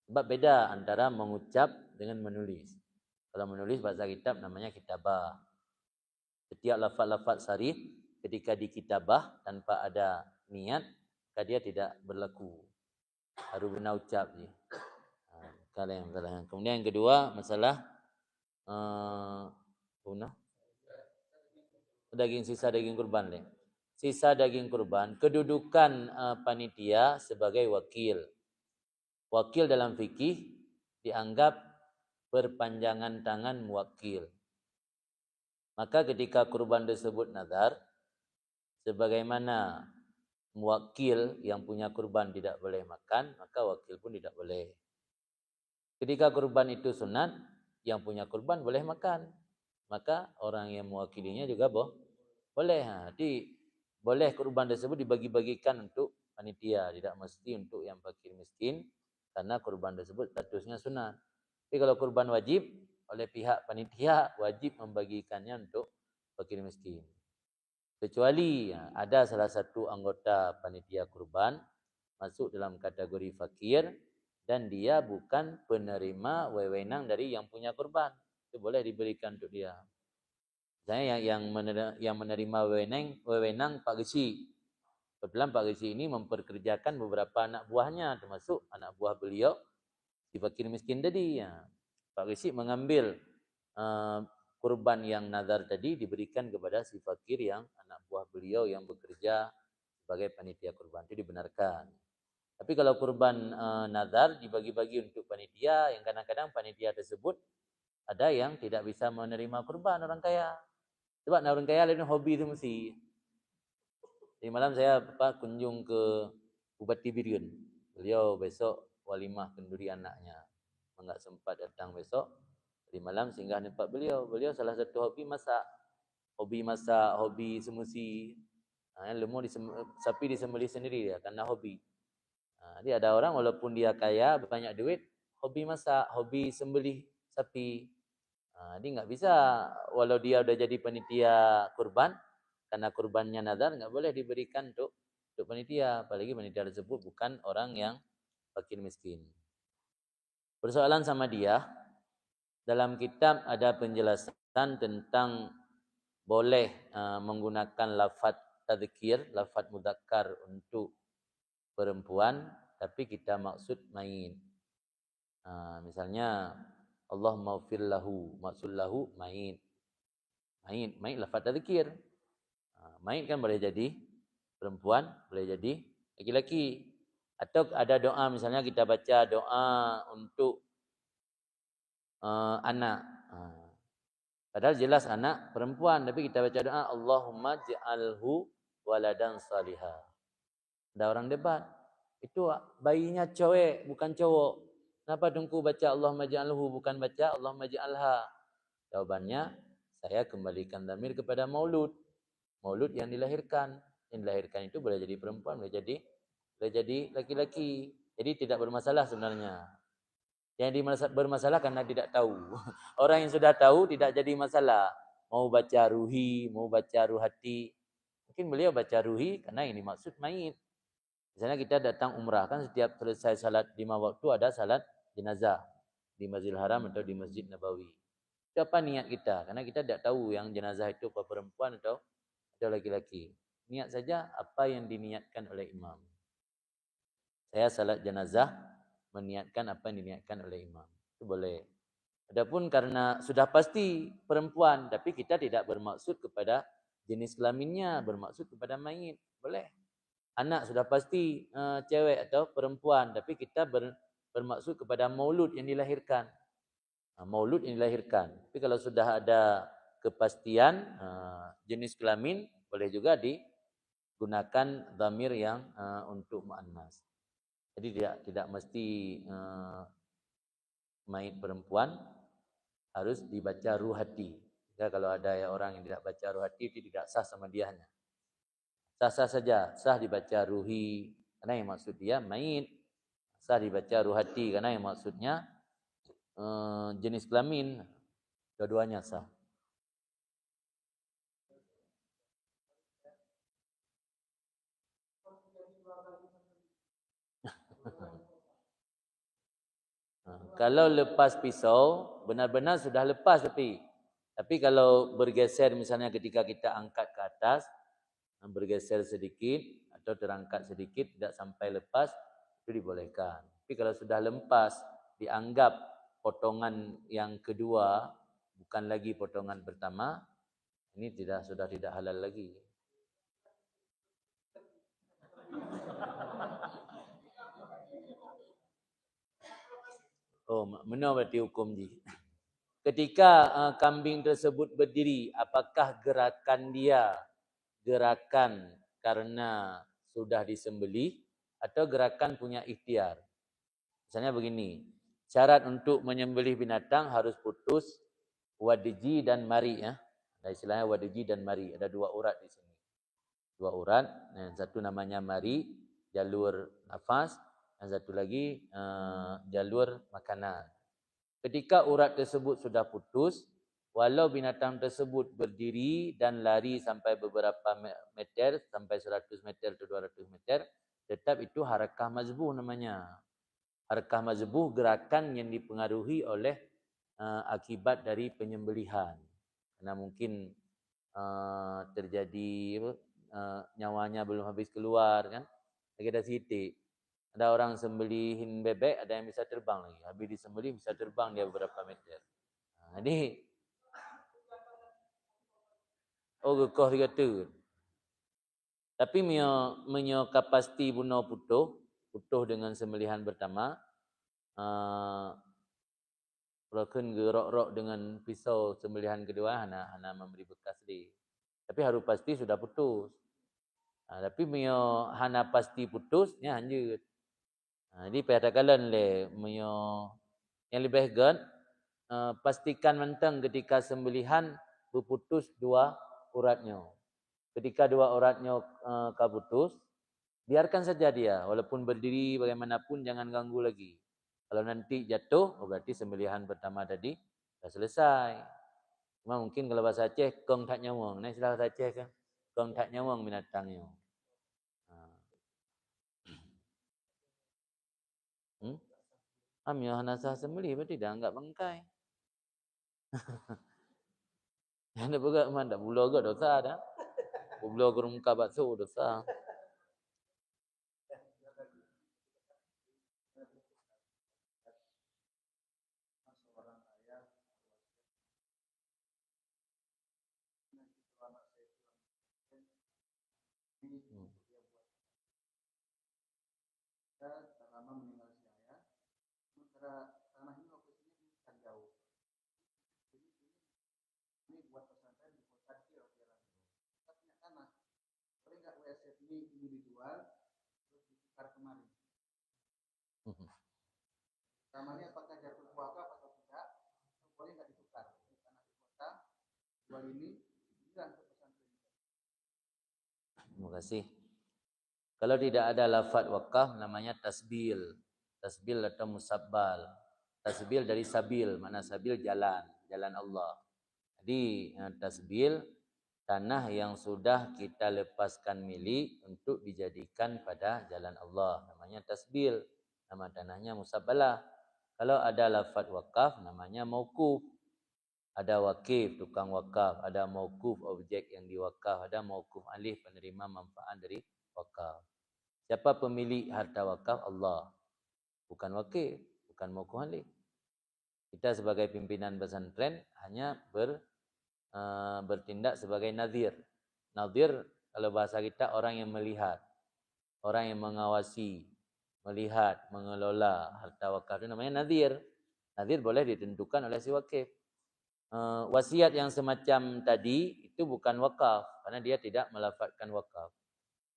Sebab beda antara mengucap dengan menulis. Kalau menulis bahasa kitab namanya kitabah. Setiap lafaz-lafaz sarih ketika dikitabah tanpa ada niat, maka dia tidak berlaku. Harus benar ucap je. Kalau yang masalah. Kemudian yang kedua masalah sisa daging kurban le. Sisa daging kurban, kedudukan panitia sebagai wakil. Wakil dalam fikih dianggap perpanjangan tangan muwakil. Maka ketika kurban tersebut nazar, sebagaimana muwakil yang punya kurban tidak boleh makan, maka wakil pun tidak boleh. Ketika kurban itu sunat, yang punya kurban boleh makan, maka orang yang mewakilinya juga boleh. Jadi boleh kurban tersebut dibagi-bagikan untuk panitia, tidak mesti untuk yang fakir miskin, karena kurban tersebut statusnya sunat. Tapi kalau kurban wajib, oleh pihak panitia wajib membagikannya untuk fakir miskin. Kecuali ada salah satu anggota panitia kurban masuk dalam kategori fakir dan dia bukan penerima wewenang dari yang punya kurban, itu boleh diberikan untuk dia. Misalnya yang menerima wewenang Pak Gesi. Kebetulan Pak Gesi ini memperkerjakan beberapa anak buahnya, termasuk anak buah beliau si fakir miskin tadi. Pak Gesi mengambil kurban yang nazar tadi diberikan kepada si fakir yang anak buah beliau yang bekerja sebagai panitia kurban, itu dibenarkan. Tapi kalau kurban nazar dibagi-bagi untuk panitia, yang kadang-kadang panitia tersebut ada yang tidak bisa menerima kurban orang kaya. Sebab orang kaya lain hobi itu mesti. Di malam saya kunjung ke Bupati Biriun. Beliau besok walimah kenduri anaknya. Enggak sempat datang besok. Di malam singgah tempat beliau. Beliau salah satu hobi masak. Hobi semusi. Sapi disembelih sendiri dia karena hobi. Jadi ada orang walaupun dia kaya, banyak duit, hobi masak, hobi sembelih sapi. Dia enggak bisa, walau dia udah jadi panitia kurban, karena kurbannya nazar enggak boleh diberikan untuk panitia, apalagi panitia tersebut bukan orang yang fakir miskin. Persoalan sama dia, dalam kitab ada penjelasan tentang boleh menggunakan lafaz tadzkir, lafaz mudzakkar untuk perempuan, tapi kita maksud main. Misalnya Allah maghfir lahu, maksud lahu main lafaz tadzkir. Main kan boleh jadi perempuan, boleh jadi laki-laki. Atau ada doa, misalnya kita baca doa untuk anak. Padahal jelas anak perempuan, tapi kita baca doa Allahumma ja'alhu waladan salihah. Ada orang debat, itu bayinya cewek bukan cowok. Kenapa dengku baca Allahumma ja'alhu bukan baca Allahumma ja'alha? Jawabannya, saya kembalikan dhamir kepada maulud. Maulud yang dilahirkan. Yang dilahirkan itu boleh jadi perempuan, boleh jadi laki-laki. Jadi tidak bermasalah sebenarnya. Yang bermasalah karena tidak tahu. Orang yang sudah tahu tidak jadi masalah. Mau baca ruhi, mau baca ruhati. Mungkin beliau baca ruhi karena ini maksud mayit. Misalnya kita datang umrah, kan setiap selesai salat 5 waktu ada salat jenazah di Masjidil Haram atau di Masjid Nabawi. Itu apa niat kita? Karena kita tidak tahu yang jenazah itu apa perempuan atau laki-laki. Niat saja apa yang diniatkan oleh imam. Saya salat jenazah meniatkan apa yang diniatkan oleh imam. Itu boleh. Adapun karena sudah pasti perempuan, tapi kita tidak bermaksud kepada jenis kelaminnya, bermaksud kepada mayit, boleh. Anak sudah pasti cewek atau perempuan, tapi kita bermaksud kepada maulud yang dilahirkan. Maulud yang dilahirkan. Tapi kalau sudah ada kepastian jenis kelamin, boleh juga digunakan dhamir yang untuk muannas. Jadi tidak mesti mayit perempuan harus dibaca ruhati. Ya, kalau ada orang yang tidak baca ruhati itu tidak sah sama dia hanya. Sah-sah saja, sah dibaca ruhi karena yang maksud dia mayit. Sah dibaca ruhati karena yang maksudnya jenis kelamin. Dua-duanya sah. Kalau lepas pisau, benar-benar sudah lepas tapi kalau bergeser misalnya ketika kita angkat ke atas, bergeser sedikit atau terangkat sedikit tidak sampai lepas, itu dibolehkan. Tapi kalau sudah lepas, dianggap potongan yang kedua bukan lagi potongan pertama, ini sudah tidak halal lagi. Oh, mana berarti hukum ji? Ketika kambing tersebut berdiri, apakah gerakan dia gerakan karena sudah disembelih atau gerakan punya ikhtiar? Misalnya begini, syarat untuk menyembelih binatang harus putus wadiji dan mari ya. Ada istilahnya wadiji dan mari, ada 2 urat di sini. 2 urat, yang satu namanya mari, jalur nafas, yang satu lagi jalur makanan. Ketika urat tersebut sudah putus, walau binatang tersebut berdiri dan lari sampai beberapa meter, sampai 100 meter atau 200 meter, tetap itu harakah mazbuh namanya. Harakah mazbuh gerakan yang dipengaruhi oleh akibat dari penyembelihan. Karena mungkin terjadi nyawanya belum habis keluar kan, lagi ada sitik. Ada orang sembelihin bebek, ada yang bisa terbang lagi. Habis disembelih bisa terbang dia beberapa meter. Jadi gekoh dia kata. Tapi menyo kapasti bunuh putuh dengan sembelihan pertama. Walaupun gerok-rok dengan pisau sembelihan kedua, hana memberi bekas di. Tapi harus pasti sudah putus. Tapi menyo hana pasti putus, ni lanjut. Jadi katakanlah menyo yang lebih baik pastikan mentang ketika sembelihan berputus 2 uratnya. Ketika 2 uratnya kaputus, biarkan saja dia. Walaupun berdiri bagaimanapun jangan ganggu lagi. Kalau nanti jatuh, berarti sembelihan pertama tadi sudah selesai. Cuma mungkin kalau bahasa Aceh, kong tak nyawang. Nah, istilah bahasa Aceh kan, kong tak nyawang binatangnya. Amnya hanasah sembelih berarti dah anggap bangkai. Yang bergerak mana? Bulu agak dosa dah. Bulu agak muka bakso dosa. Lama meninggal si ayah, sementara tanah ini lokasinya bukan jauh. nggak wasiat ini dijual terus ditukar kemarin? Namanya apakah jatuh wakaf atau tidak? Boleh nggak ditukar? Tanah di kota jual ini pindah ke pesantren. Terima kasih. Kalau tidak ada lafaz wakaf namanya tasbil. Tasbil atau musabbal. Tasbil dari sabil, mana sabil jalan, jalan Allah. Jadi tasbil tanah yang sudah kita lepaskan milik untuk dijadikan pada jalan Allah, namanya tasbil. Nama tanahnya musabbalah. Kalau ada lafaz wakaf namanya mauquf. Ada wakif, tukang wakaf, ada mauquf, objek yang diwakaf, ada mauquf alih, penerima manfaat dari wakaf. Siapa pemilik harta wakaf? Allah. Bukan wakif, bukan mauquf alih. Kita sebagai pimpinan pesantren hanya bertindak sebagai nazir. Nazir kalau bahasa kita orang yang melihat, orang yang mengawasi, melihat, mengelola harta wakaf itu namanya nazir. Nazir boleh ditentukan oleh si wakif. Wasiat yang semacam tadi itu bukan wakaf karena dia tidak melafazkan wakaf.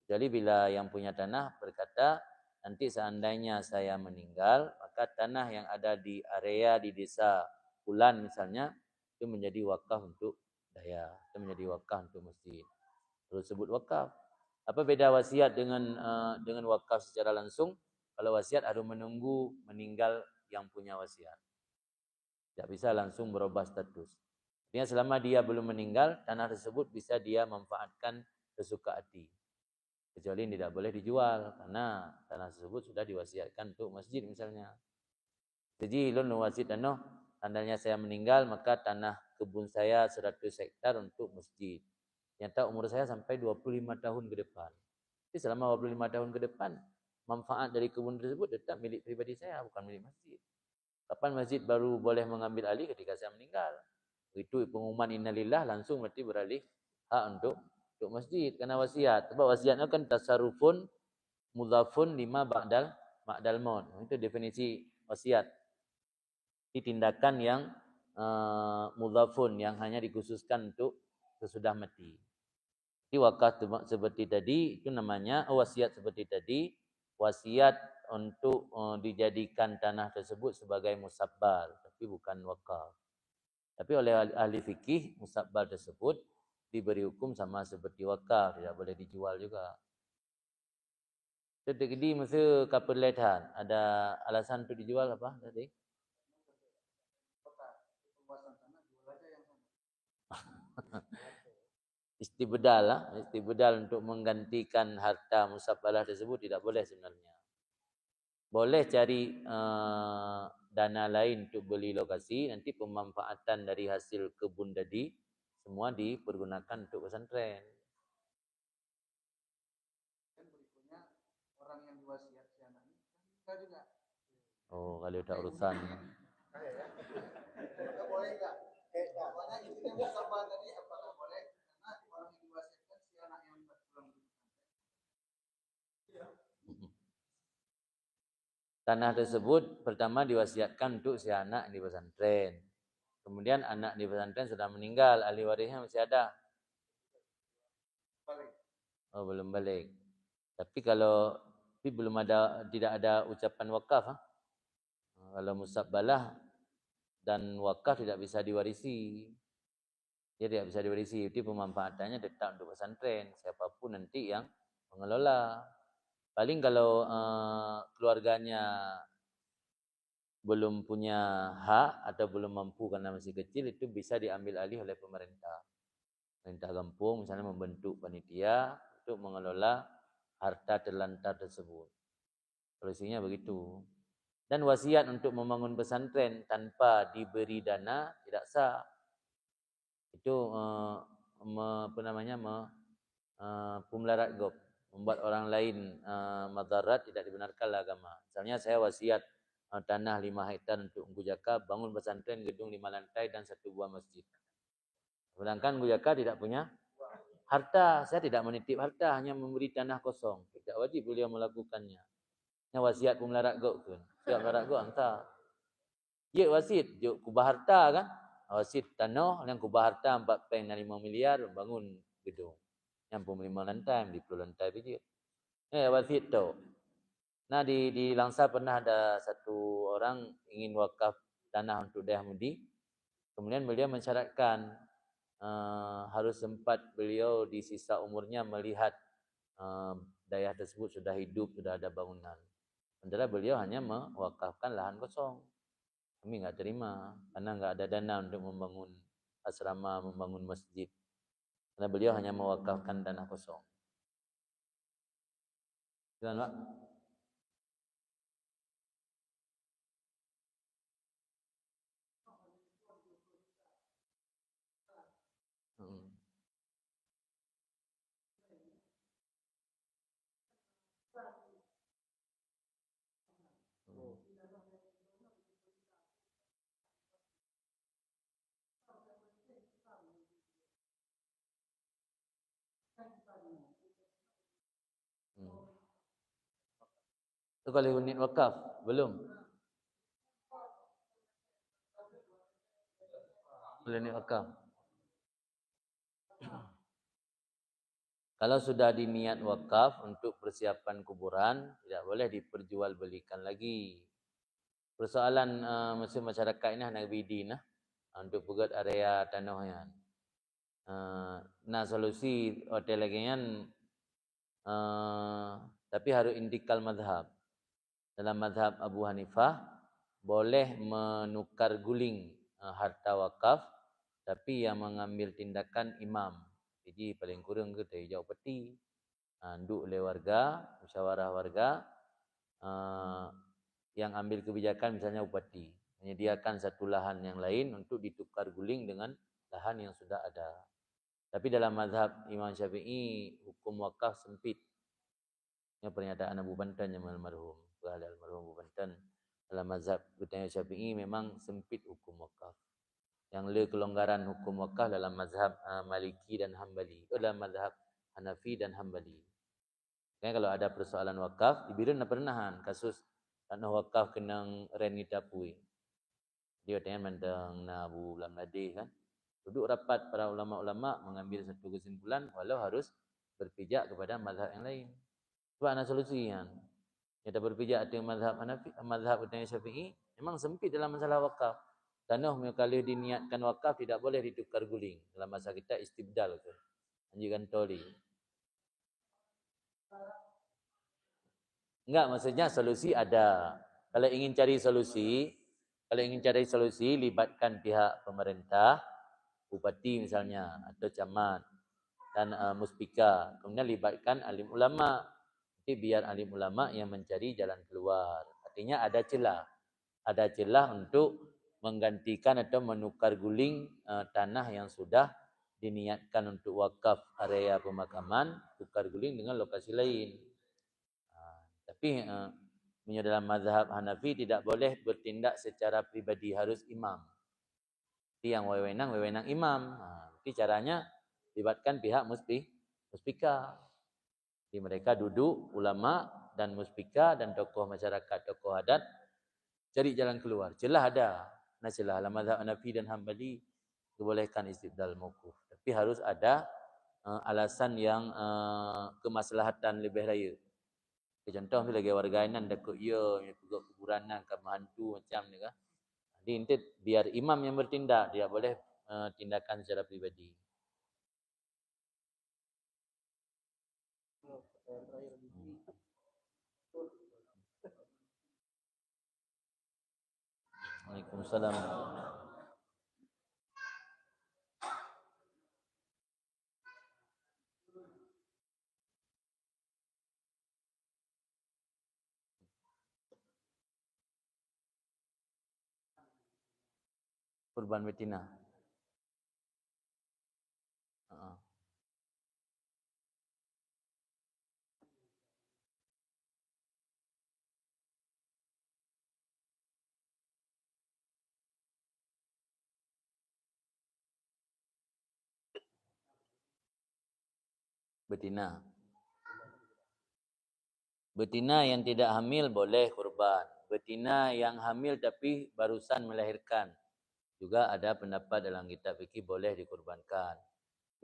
Jadi bila yang punya tanah berkata, nanti seandainya saya meninggal, maka tanah yang ada di area di desa Fulan misalnya itu menjadi wakaf untuk daya, itu menjadi wakaf untuk masjid. Terus sebut wakaf. Apa beda wasiat dengan wakaf secara langsung? Kalau wasiat harus menunggu meninggal yang punya wasiat. Tidak bisa langsung berubah status. Artinya selama dia belum meninggal, tanah tersebut bisa dia manfaatkan sesuka hati. Kecuali tidak boleh dijual karena tanah tersebut sudah diwasiatkan untuk masjid misalnya. Jadi lun wasit tanah, tandanya saya meninggal maka tanah kebun saya 100 hektar untuk masjid. Nyata umur saya sampai 25 tahun ke depan. Jadi selama 25 tahun ke depan, manfaat dari kebun tersebut tetap milik pribadi saya, bukan milik masjid. Kapan masjid baru boleh mengambil alih? Ketika saya meninggal. Itu pengumuman innalillah langsung berarti beralih hak untuk masjid karena wasiat. Sebab wasiatnya kan tasarrufun mudhafun lima ba'dal maut. Itu definisi wasiat. Ini tindakan yang mudhafun yang hanya dikhususkan untuk sesudah mati. Jadi wakaf seperti tadi itu namanya wasiat seperti tadi, wasiat untuk dijadikan tanah tersebut sebagai musabbal, tapi bukan wakaf. Tapi oleh ahli fikih musabbal tersebut diberi hukum sama seperti wakaf, tidak boleh dijual juga. Jadi masa kapal letan ada alasan untuk dijual apa tadi? Istibdal untuk menggantikan harta musabbalah tersebut tidak boleh sebenarnya. Boleh cari dana lain untuk beli lokasi, nanti pemanfaatan dari hasil kebun tadi semua dipergunakan untuk pesantren. Dan berikutnya orang yang diwasiat si anak ini kan juga. Oh, kalau tak urusan. Maka boleh nggak? Pokoknya intinya musabah tadi apakah boleh? Karena orang yang diwasiatkan si anak yang pulang di Tanah tersebut pertama diwasiatkan untuk si anak di pesantren. Kemudian anak di pesantren sudah meninggal, ahli warisnya masih ada. balik. Oh, belum balik. Tapi belum ada, tidak ada ucapan wakaf. Kalau musabbalah dan wakaf tidak bisa diwarisi. Dia tidak bisa diwarisi. Itu pemanfaatannya tetap untuk pesantren. Siapapun nanti yang mengelola. Paling kalau keluarganya belum punya hak atau belum mampu karena masih kecil, itu bisa diambil alih oleh pemerintah. Pemerintah kampung misalnya membentuk panitia untuk mengelola harta terlantar tersebut. Solusinya begitu. Dan wasiat untuk membangun pesantren tanpa diberi dana tidak sah. Itu pemelarat gob, membuat orang lain madarat, tidak dibenarkan agama. Misalnya saya wasiat tanah 5 hektar untuk Gujaka, bangun pesantren gedung 5 lantai dan 1 buah masjid. Sedangkan Gujaka tidak punya harta, saya tidak menitip harta, hanya memberi tanah kosong. Tidak wajib beliau melakukannya. Ini wasiat pemelarat gob kan. Siap pemelarat gob entah. Ya wasit, juk kubah harta kan. Wasit tanah yang kubah harta 4.5 miliar bangun gedung. yang 5 lantai, di 10 lantai biji. Wasit tu. Nah di Langsa pernah ada satu orang ingin wakaf tanah untuk Dayah Mudi. Kemudian beliau mensyaratkan harus sempat beliau di sisa umurnya melihat dayah tersebut sudah hidup, sudah ada bangunan. Sementara beliau hanya mewakafkan lahan kosong. Kami enggak terima karena enggak ada dana untuk membangun asrama, membangun masjid. Karena beliau hanya mewakafkan tanah kosong. Jangan, Pak. Itu kalau unit wakaf belum. Belum unit wakaf. Kalau sudah diniat wakaf untuk persiapan kuburan, tidak boleh diperjualbelikan lagi. Persoalan masyarakat ini hanya bidin untuk pegat area tanahnya. Nah solusi hotel lagi kan, tapi harus indikal madhab. Dalam madhab Abu Hanifah boleh menukar guling harta wakaf, tapi yang mengambil tindakan imam. Jadi paling kurang kita hijau peti, nduk oleh warga, musyawarah warga, yang ambil kebijakan misalnya bupati menyediakan satu lahan yang lain untuk ditukar guling dengan lahan yang sudah ada. Tapi dalam mazhab Imam Syafi'i hukum wakaf sempit. Ini pernyataan Abu Bantan yang almarhum, almarhum Abu Bantan. Dalam mazhab Syafi'i memang sempit hukum wakaf. Yang le kelonggaran hukum wakaf dalam mazhab Maliki dan Hambali. Itu dalam mazhab Hanafi dan Hambali. Kalau ada persoalan wakaf, ibirun pernahan kasus tanah wakaf kenang reni tapui. Dia tanya mandang Abu Lamladeh kan. Duduk rapat para ulama-ulama mengambil satu kesimpulan walau harus berpijak kepada mazhab yang lain. Sebab ada solusi kan. Kita berpijak dengan mazhab Hanafi, mazhab Syafi'i memang sempit dalam masalah wakaf. Tanah kalau diniatkan wakaf tidak boleh ditukar guling. Dalam masa kita istibdal ke. Anjuran toli. Enggak, maksudnya solusi ada. Kalau ingin cari solusi, libatkan pihak pemerintah, bupati misalnya atau camat dan muspika. Kemudian libatkan alim ulama. Nanti biar alim ulama yang mencari jalan keluar. Artinya ada celah untuk menggantikan atau menukar guling tanah yang sudah diniatkan untuk wakaf area pemakaman, tukar guling dengan lokasi lain. Tapi dalam mazhab Hanafi tidak boleh bertindak secara pribadi, harus imam. Jadi yang wewenang imam. Jadi caranya libatkan pihak muspika. Jadi mereka duduk ulama dan muspika dan tokoh masyarakat, tokoh adat cari jalan keluar. Celah ada. Nah celah dalam mazhab Hanafi dan Hambali dibolehkan istibdal mauquf. Tapi harus ada alasan yang kemaslahatan lebih raya. Contoh lagi warga nan dekat ia juga kuburan nan ke hantu macam ni kan. Jadi inti biar imam yang bertindak, dia boleh tindakan secara pribadi. Waalaikumsalam. Kurban betina. Betina. Betina yang tidak hamil boleh kurban. Betina yang hamil tapi barusan melahirkan juga ada pendapat dalam kitab fikih boleh dikurbankan.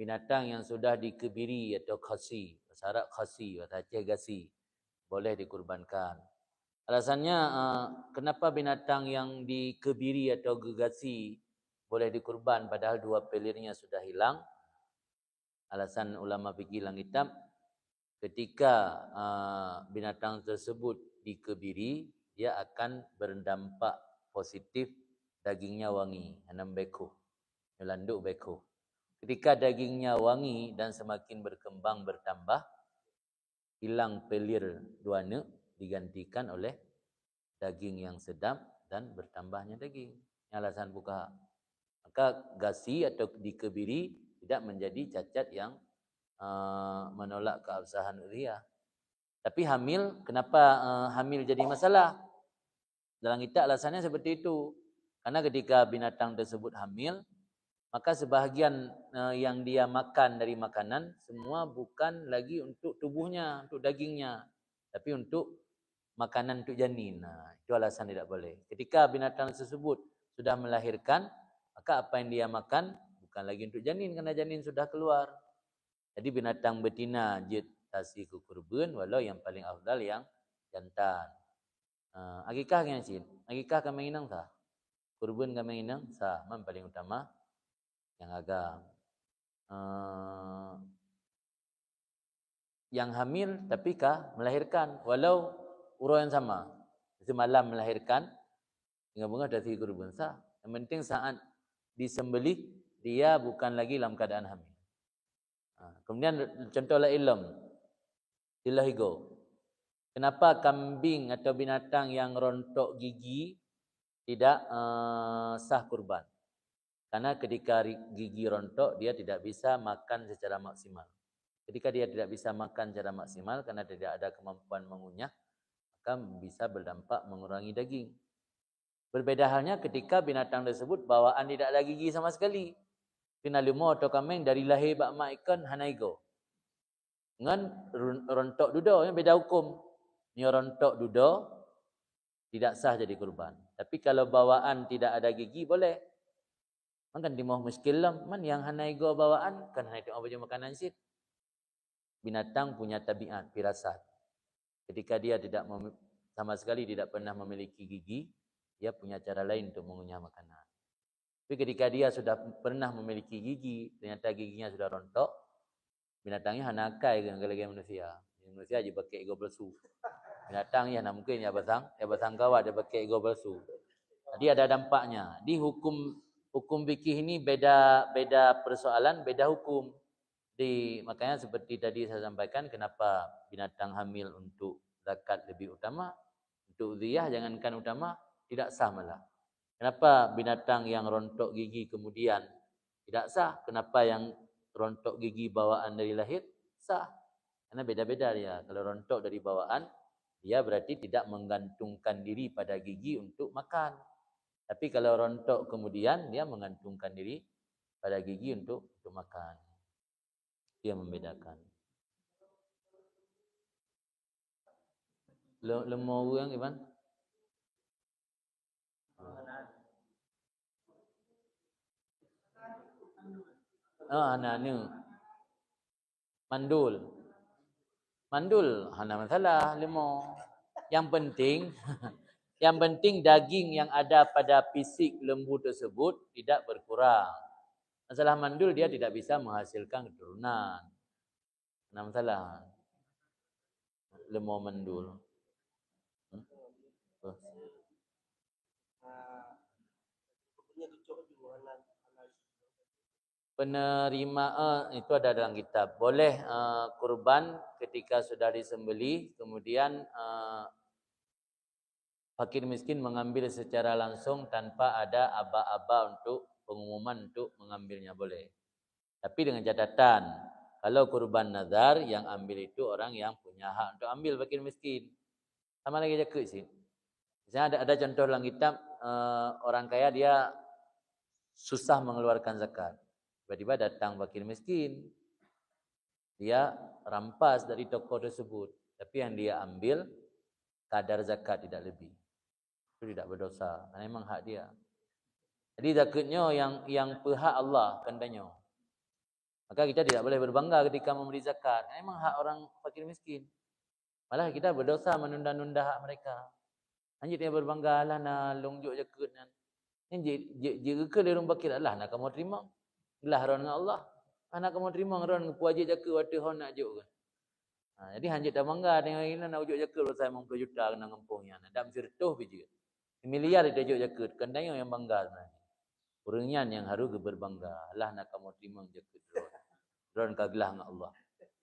binatang yang sudah dikebiri atau khasi, bahasa Arab khasi, bahasa Aceh gasi, boleh dikurbankan. Alasannya kenapa binatang yang dikebiri atau gegasi boleh dikurban padahal dua pelirnya sudah hilang? Alasan ulama fikih lang hitam, ketika binatang tersebut dikebiri, dia akan berdampak positif, dagingnya wangi, anam beko, melanduk beko. Ketika dagingnya wangi dan semakin berkembang bertambah, hilang pelir duana digantikan oleh daging yang sedap dan bertambahnya daging. Ini alasan fuqaha. Maka gasi atau dikebiri tidak menjadi cacat yang menolak keabsahan udhiyah. Tapi hamil, kenapa hamil jadi masalah? Dalam kita alasannya seperti itu. Karena ketika binatang tersebut hamil, maka sebahagian yang dia makan dari makanan semua bukan lagi untuk tubuhnya, untuk dagingnya, tapi untuk makanan untuk janin. Nah, itu alasan tidak boleh. Ketika binatang tersebut sudah melahirkan, maka apa yang dia makan bukan lagi untuk janin karena janin sudah keluar. Jadi binatang betina jid tasi ke kurban, walau yang paling afdal yang jantan. Akikah yang cid, akikah kami inang sah, kurban kami inang sah, man paling utama yang agam. Yang hamil tapi kah melahirkan, walau urut yang sama, semalam melahirkan, tinggal bunga dari kurban sah. Yang penting saat disembelih dia bukan lagi dalam keadaan hamil. Kemudian contohlah ilm, ilahigo. Kenapa kambing atau binatang yang rontok gigi tidak sah kurban? Karena ketika gigi rontok dia tidak bisa makan secara maksimal. Ketika dia tidak bisa makan secara maksimal karena tidak ada kemampuan mengunyah, maka bisa berdampak mengurangi daging. Berbeda halnya ketika binatang tersebut bawaan tidak ada gigi sama sekali. Kena lemah atau kambing dari lahir bak mak ikan hanaigo. Dengan rontok dudo, beda hukum. Ni rontok dudo tidak sah jadi kurban. Tapi kalau bawaan tidak ada gigi boleh. Kan di mau muskil lah. Man yang hanaigo bawaan kan hanai tengok baju makanan sit. Binatang punya tabiat, firasat. Ketika dia tidak sama sekali tidak pernah memiliki gigi, dia punya cara lain untuk mengunyah makanan. Tapi ketika dia sudah pernah memiliki gigi, ternyata giginya sudah rontok, binatangnya hanakai dengan gaya manusia. Manusia aja pakai ego palsu. Binatang ya mungkin ya batang kawat dia pakai ego palsu. Jadi ada dampaknya. Di hukum fikih ini beda persoalan, beda hukum. Makanya seperti tadi saya sampaikan, kenapa binatang hamil untuk zakat lebih utama, untuk udhiyah jangankan utama, tidak sah malah. Kenapa binatang yang rontok gigi kemudian tidak sah? Kenapa yang rontok gigi bawaan dari lahir sah? Karena beda-beda dia. Kalau rontok dari bawaan, dia berarti tidak menggantungkan diri pada gigi untuk makan. Tapi kalau rontok kemudian, dia menggantungkan diri pada gigi untuk makan. Dia membedakan. Lemau yang gimana? Nanu. Mandul, hana masalah lemau. Yang penting daging yang ada pada fisik lembu tersebut tidak berkurang. Masalah mandul dia tidak bisa menghasilkan keturunan. Nah masalah lemau mandul. Penerima itu ada dalam kitab. Boleh kurban ketika sudah disembelih, kemudian fakir miskin mengambil secara langsung tanpa ada aba-aba untuk pengumuman untuk mengambilnya, boleh. Tapi dengan catatan, kalau kurban nazar yang ambil itu orang yang punya hak untuk ambil, fakir miskin. Sama lagi jaga sih. Misalnya ada contoh dalam kitab, orang kaya dia susah mengeluarkan zakat. Tiba-tiba datang fakir miskin. Dia rampas dari toko tersebut. Tapi yang dia ambil kadar zakat tidak lebih. Itu tidak berdosa. Karena memang hak dia. Jadi zakatnya yang pihak Allah kandanya. Maka kita tidak boleh berbangga ketika memberi zakat. Memang hak orang fakir miskin. Malah kita berdosa menunda-nunda hak mereka. Anjir dia berbangga lah nak longjok jaket nan. Jika ke dia orang bakir Allah nak kamu terima. Ilah ron dengan Allah. Anak kamu terima ron puaji jaket waktu hon nak juk ke. Jadi hanjit dah bangga dengan ini nak ujuk jaket saya mau 10 juta kena ngempungnya. Dak mesti retuh biji. Miliar dia juk jaket. Kandang yang bangga sebenarnya. Orangnya yang harus berbangga. Allah nak kamu terima jaket ron. Ron kagelah dengan Allah.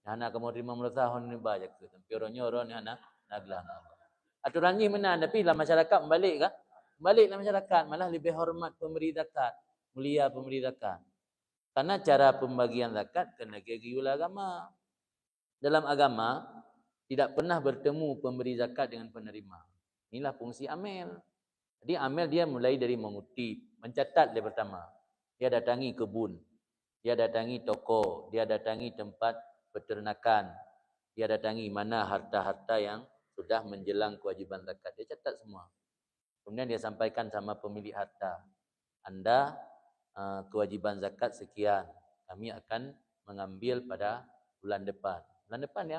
Anak kamu terima merasa hon ni ba jaket. Tapi orangnya ron yang nak gelah dengan Allah. Aturan ni mana tapi dalam masyarakat balik kah? Balik dalam masyarakat malah lebih hormat pemberi zakat, mulia pemberi zakat. Karena cara pembagian zakat kena gigi agama. Dalam agama tidak pernah bertemu pemberi zakat dengan penerima. Inilah fungsi amil. Jadi amil dia mulai dari mengutip, mencatat dia pertama. Dia datangi kebun, dia datangi toko, dia datangi tempat peternakan, dia datangi mana harta-harta yang sudah menjelang kewajiban zakat. Dia catat semua. Kemudian dia sampaikan sama pemilik harta. Anda kewajiban zakat sekian. Kami akan mengambil pada bulan depan. Bulan depan dia